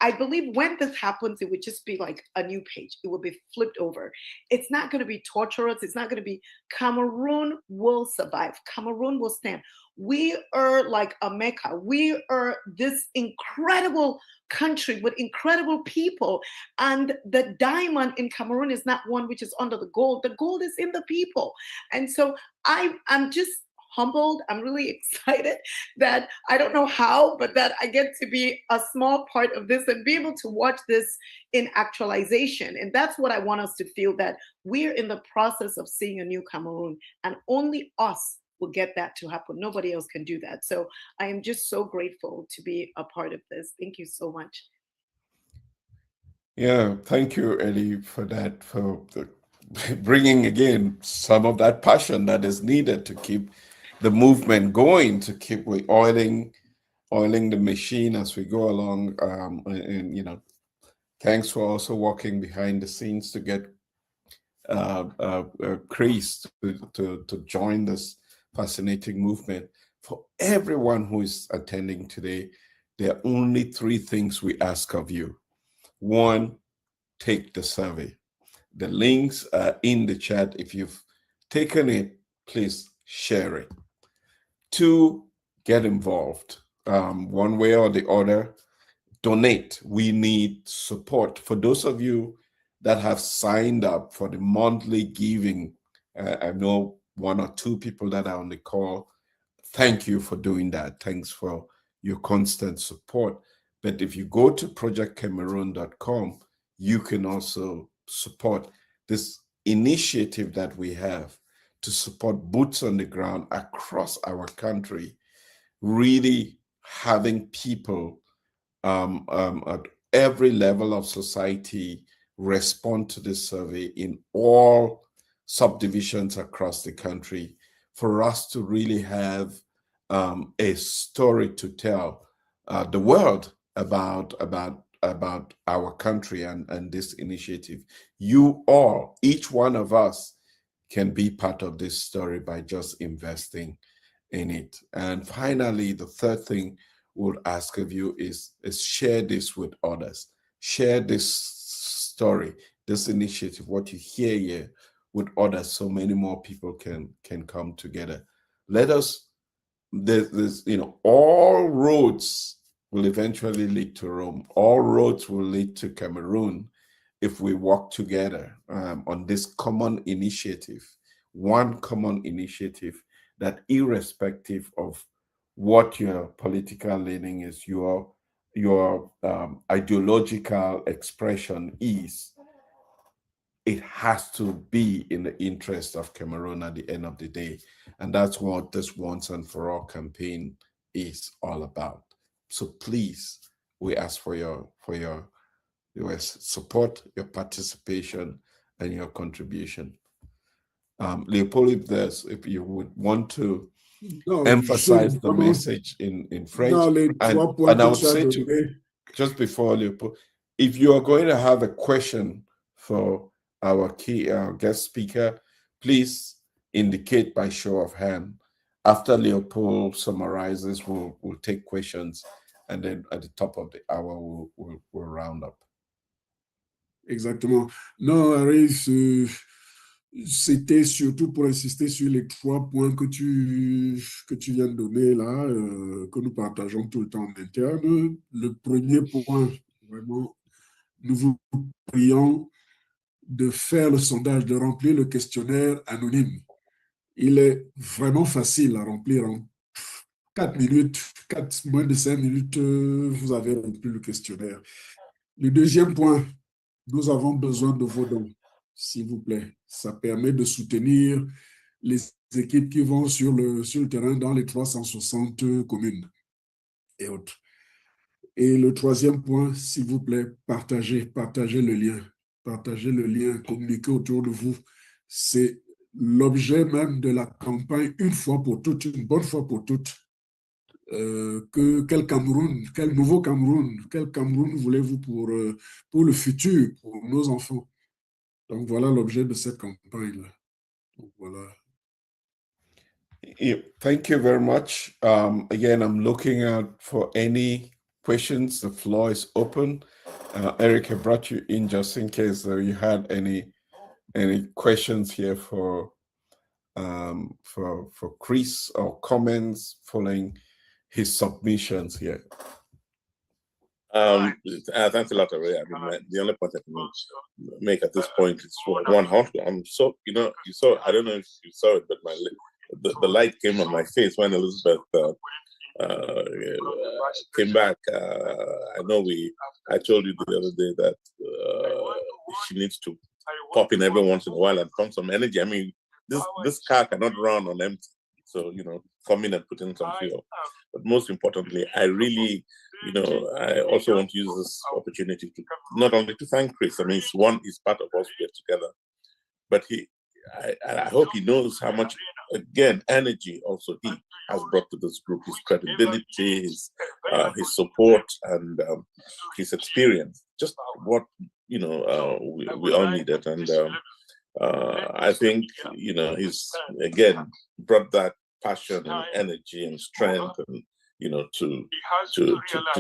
I believe when this happens, it would just be like a new page. It will be flipped over. It's not going to be torturous. It's not going to be, Cameroon will survive. Cameroon will stand. We are like a Mecca. We are this incredible country with incredible people. And the diamond in Cameroon is not one which is under the gold. The gold is in the people. And so I'm just humbled. I'm really excited that I don't know how, but that I get to be a small part of this and be able to watch this in actualization. And that's what I want us to feel, that we're in the process of seeing a new Cameroon, and only us will get that to happen. Nobody else can do that. So I am just so grateful to be a part of this. Thank you so much. Yeah, thank you, Ellie, for that, for bringing again some of that passion that is needed to keep the movement going, to keep oiling the machine as we go along. And thanks for also working behind the scenes to get Chris to join this fascinating movement. For everyone who is attending today, there are only 3 things we ask of you. 1, take the survey. The links are in the chat. If you've taken it, please share it. 2, get involved. One way or the other, donate. We need support. For those of you that have signed up for the monthly giving, I know 1 or 2 people that are on the call. Thank you for doing that. Thanks for your constant support. But if you go to projectcameroon.com, you can also support this initiative that we have to support boots on the ground across our country, really having people at every level of society respond to this survey in all subdivisions across the country, for us to really have a story to tell the world about our country and this initiative. You all, each one of us, can be part of this story by just investing in it. And finally, the third thing we'll ask of you is share this with others. Share this story, this initiative, what you hear here, with others, so many more people can come together. Let us, all roads will eventually lead to Rome. All roads will lead to Cameroon if we work together on this common initiative, one common initiative that, irrespective of what your political leaning is, your ideological expression is, it has to be in the interest of Cameroon at the end of the day. And that's what this Once and For All campaign is all about. So please, we ask for your support, your participation, and your contribution. Leopold, if you would want to emphasize the message in French, and I would say just before Leopold, if you are going to have a question for our key guest speaker, please indicate by show of hand. After Leopold summarizes, we'll take questions, and then at the top of the hour, we'll round up. Exactement. Non, Harry, c'était surtout pour insister sur les 3 points que tu viens de donner là, que nous partageons tout le temps en interne. Le premier point, vraiment, nous vous prions de faire le sondage, de remplir le questionnaire anonyme. Il est vraiment facile à remplir en 4 minutes, moins de 5 minutes, vous avez rempli le questionnaire. Le deuxième point, nous avons besoin de vos dons, s'il vous plaît. Ça permet de soutenir les équipes qui vont sur le terrain dans les 360 communes et autres. Et le troisième point, s'il vous plaît, partagez le lien. Partagez le lien, communiquez autour de vous. C'est l'objet même de la campagne, une fois pour toutes, une bonne fois pour toutes. Quel Cameroun, quel nouveau Cameroun, quel Cameroun voulez-vous pour le futur, pour nos enfants? Donc voilà l'objet de cette campagne-là. Voilà. Yeah, thank you very much. Again, I'm looking out for any questions. The floor is open. Eric, I brought you in just in case you had any questions here for Chris, or comments following his submissions here. Thanks a lot, Ray. I mean, the only point I can make at this point is one hot. I'm so, you saw, I don't know if you saw it, but the light came on my face when Elizabeth came back. I know I told you the other day that she needs to pop in every once in a while and pump some energy. I mean, this car cannot run on empty. So, come in and put in some fuel. But most importantly, I really, I also want to use this opportunity to not only to thank Chris. I mean, he's part of us here together, but I hope he knows how much, again, energy also he has brought to this group, his credibility, his support, and his experience. Just what, we all needed. And I think, he's, again, brought that passion and energy and strength and, to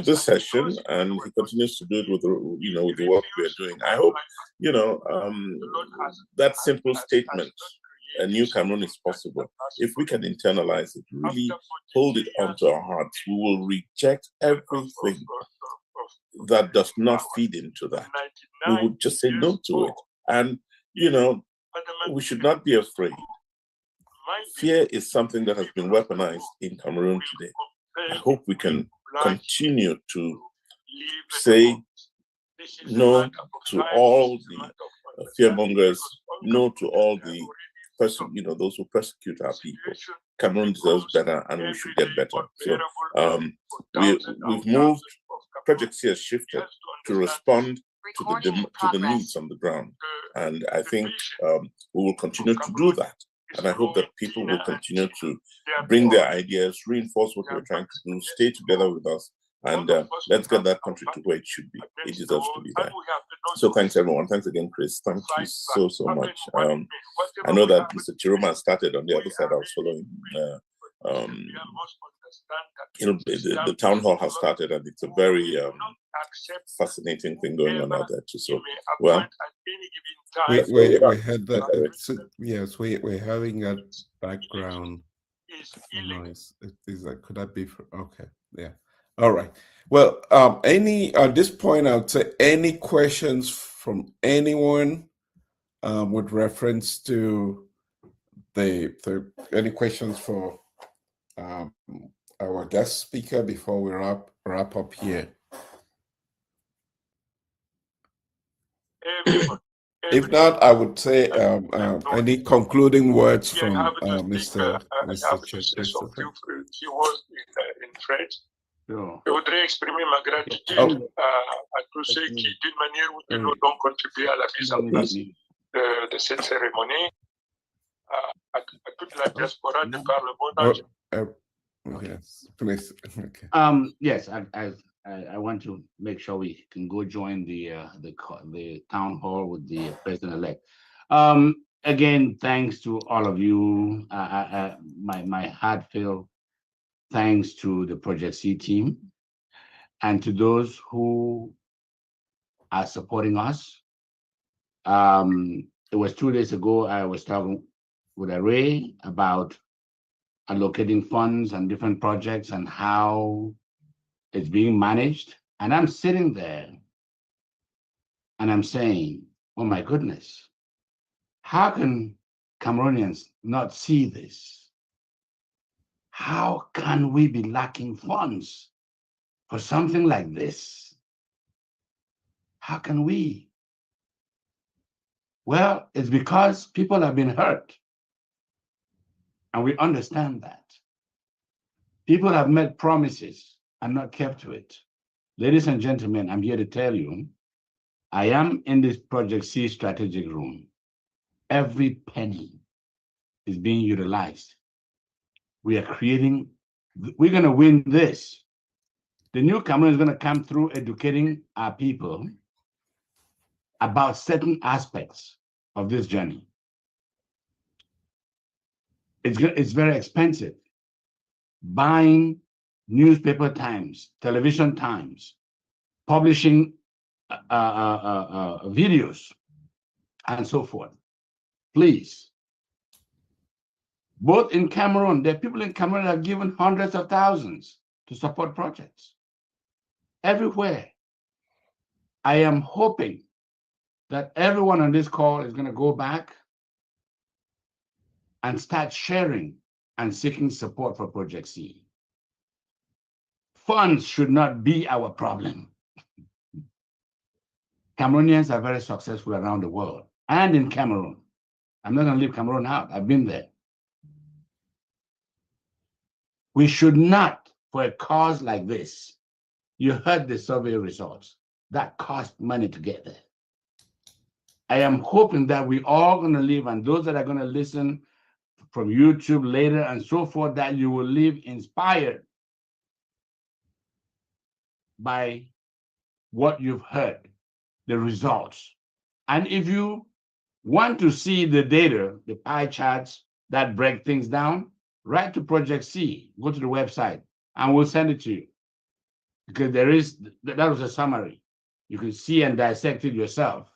this session, and he continues to do it with the work we are doing. I hope, that simple statement, a new Cameroon is possible. If we can internalize it, really hold it onto our hearts, we will reject everything that does not feed into that. We would just say no to it. And, we should not be afraid. Fear is something that has been weaponized in Cameroon today. I hope we can continue to say no to all the fearmongers, no to all the those who persecute our people. Cameroon deserves better, and we should get better. So we've moved. Project C has shifted to respond to the needs on the ground, and I think we will continue to do that. And I hope that people will continue to bring their ideas, reinforce what we're trying to do, stay together with us, and let's get that country to where it should be. It deserves to be there. So thanks, everyone. Thanks again, Chris. Thank you so much. I know that Mr. Chiroma started on the other side. I was following. The town hall has started, and it's a very fascinating thing going on out there too. So, well, we had that. Yes, we're having that background noise. Is that, could that be okay? Yeah. All right. Well, at this point, I would say any questions from anyone with reference to any questions for our guest speaker before we wrap up here. If not, I would say any concluding words from Mr. Christopher. Je voudrais exprimer ma gratitude à tous ceux qui, d'une manière ou d'une autre, ont contribué à la mise en place de cette cérémonie, à toute la diaspora de par le monde entier. Yes, please. Okay. Yes, I want to make sure we can go join the town hall with the president-elect. Again, thanks to all of you. My heartfelt thanks to the Project C team and to those who are supporting us. It was 2 days ago, I was talking with Ray about allocating funds and different projects and how it's being managed. And I'm sitting there and I'm saying, oh my goodness, how can Cameroonians not see this? How can we be lacking funds for something like this? How can we? Well, it's because people have been hurt. And we understand that. People have made promises and not kept to it. Ladies and gentlemen, I'm here to tell you, I am in this Project C strategic room. Every penny is being utilized. We are creating, we're going to win this. The new Cameroon is going to come through educating our people about certain aspects of this journey. It's very expensive. Buying newspaper times, television times, publishing videos, and so forth. Please. Both in Cameroon, there are people in Cameroon that have given hundreds of thousands to support projects. Everywhere. I am hoping that everyone on this call is going to go back and start sharing and seeking support for Project C. Funds should not be our problem. Cameroonians are very successful around the world and in Cameroon. I'm not going to leave Cameroon out. I've been there. We should not, for a cause like this, you heard the survey results, that cost money to get there. I am hoping that we all going to leave, and those that are going to listen from YouTube later and so forth, that you will leave inspired by what you've heard, the results. And if you want to see the data, the pie charts that break things down, write to Project C, go to the website, and we'll send it to you. Because that was a summary. You can see and dissect it yourself.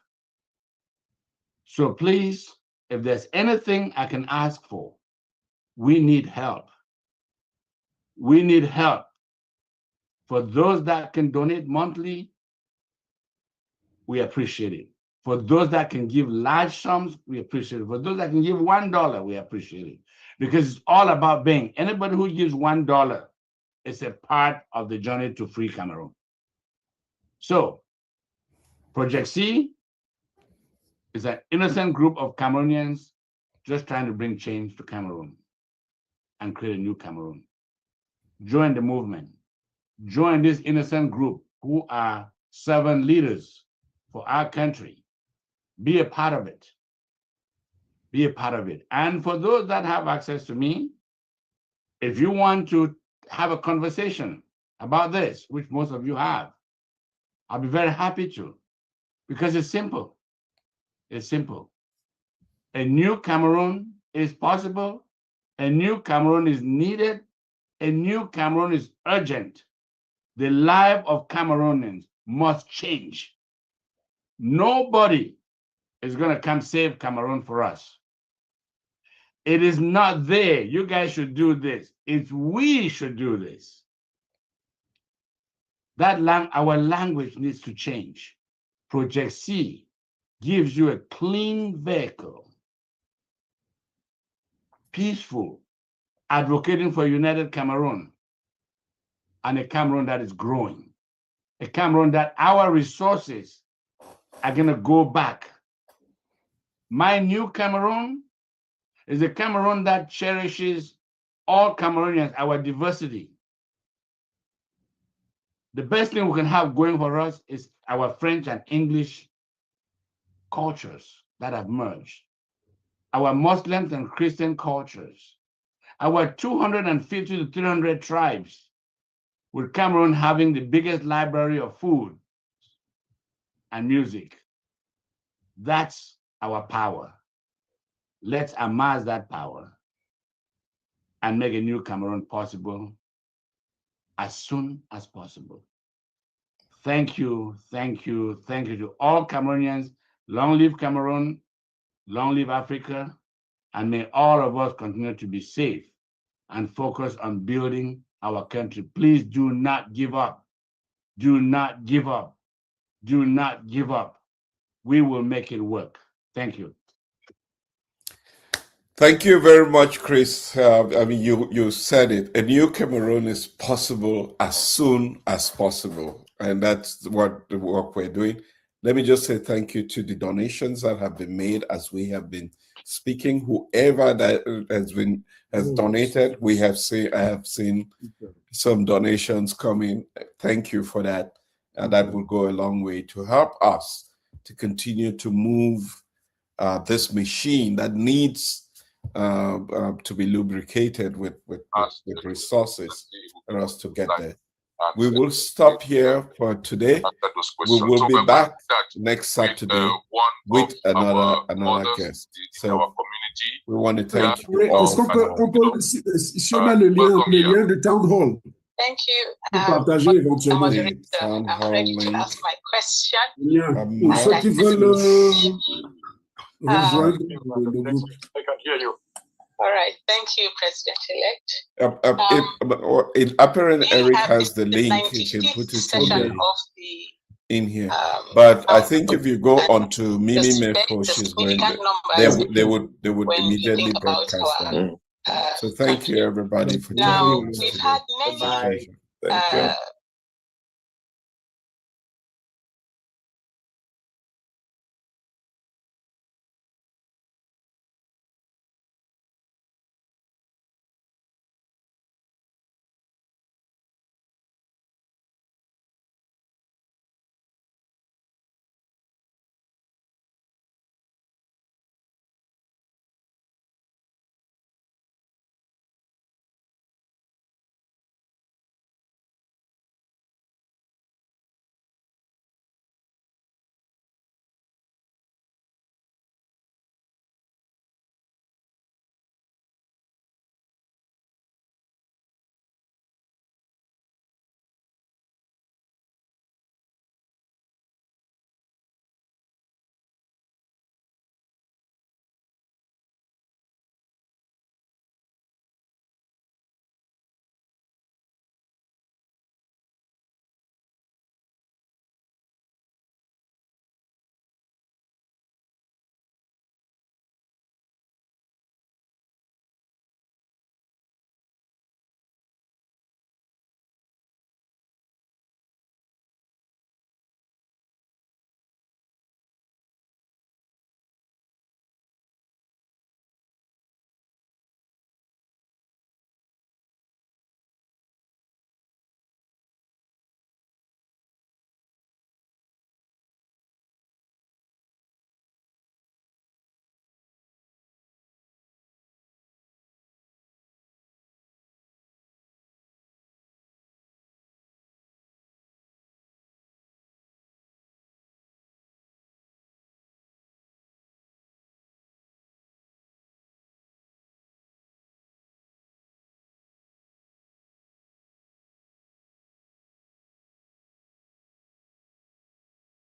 So please, if there's anything I can ask for, we need help. We need help. For those that can donate monthly, we appreciate it. For those that can give large sums, we appreciate it. For those that can give $1, we appreciate it. Because it's all about being. Anybody who gives $1 is a part of the journey to free Cameroon. So, Project C is an innocent group of Cameroonians just trying to bring change to Cameroon and create a new Cameroon. Join the movement. Join this innocent group who are servant leaders for our country. Be a part of it. Be a part of it. And for those that have access to me, if you want to have a conversation about this, which most of you have, I'll be very happy to, because it's simple. It's simple. A new Cameroon is possible. A new Cameroon is needed. A new Cameroon is urgent. The life of Cameroonians must change. Nobody is going to come save Cameroon for us. It is not there. You guys should do this. It's we should do this. Our language needs to change. Project C gives you a clean vehicle, peaceful, advocating for a united Cameroon, and a Cameroon that is growing. A Cameroon that our resources are going to go back. My new Cameroon is a Cameroon that cherishes all Cameroonians, our diversity. The best thing we can have going for us is our French and English cultures that have merged, our Muslims and Christian cultures, our 250 to 300 tribes, with Cameroon having the biggest library of food and music. That's our power. Let's amass that power and make a new Cameroon possible as soon as possible. Thank you, thank you, thank you to all Cameroonians. Long live Cameroon, long live Africa, and may all of us continue to be safe and focus on building our country. Please do not give up. Do not give up. Do not give up. We will make it work. Thank you. Thank you very much, Chris. You said it. A new Cameroon is possible as soon as possible. And that's what the work we're doing. Let me just say thank you to the donations that have been made as we have been speaking. Whoever that has donated, I have seen some donations coming. Thank you for that. And that will go a long way to help us to continue to move this machine that needs to be lubricated with resources for us to get there. We will stop here for today. We will be back next Saturday with another guest. So we want to thank you all. Si on a le lien de Town Hall. Thank you. Partager éventuellement. I'm ready to ask my question. Pour ceux qui veulent rejoindre le groupe. I can hear you. All right. Thank you, President-elect. Apparently, Eric has the link. He can put it in here. But I think if you go onto Mimi Mefo, she's going to, they would immediately broadcast that. So thank you, everybody, for joining us. We've had many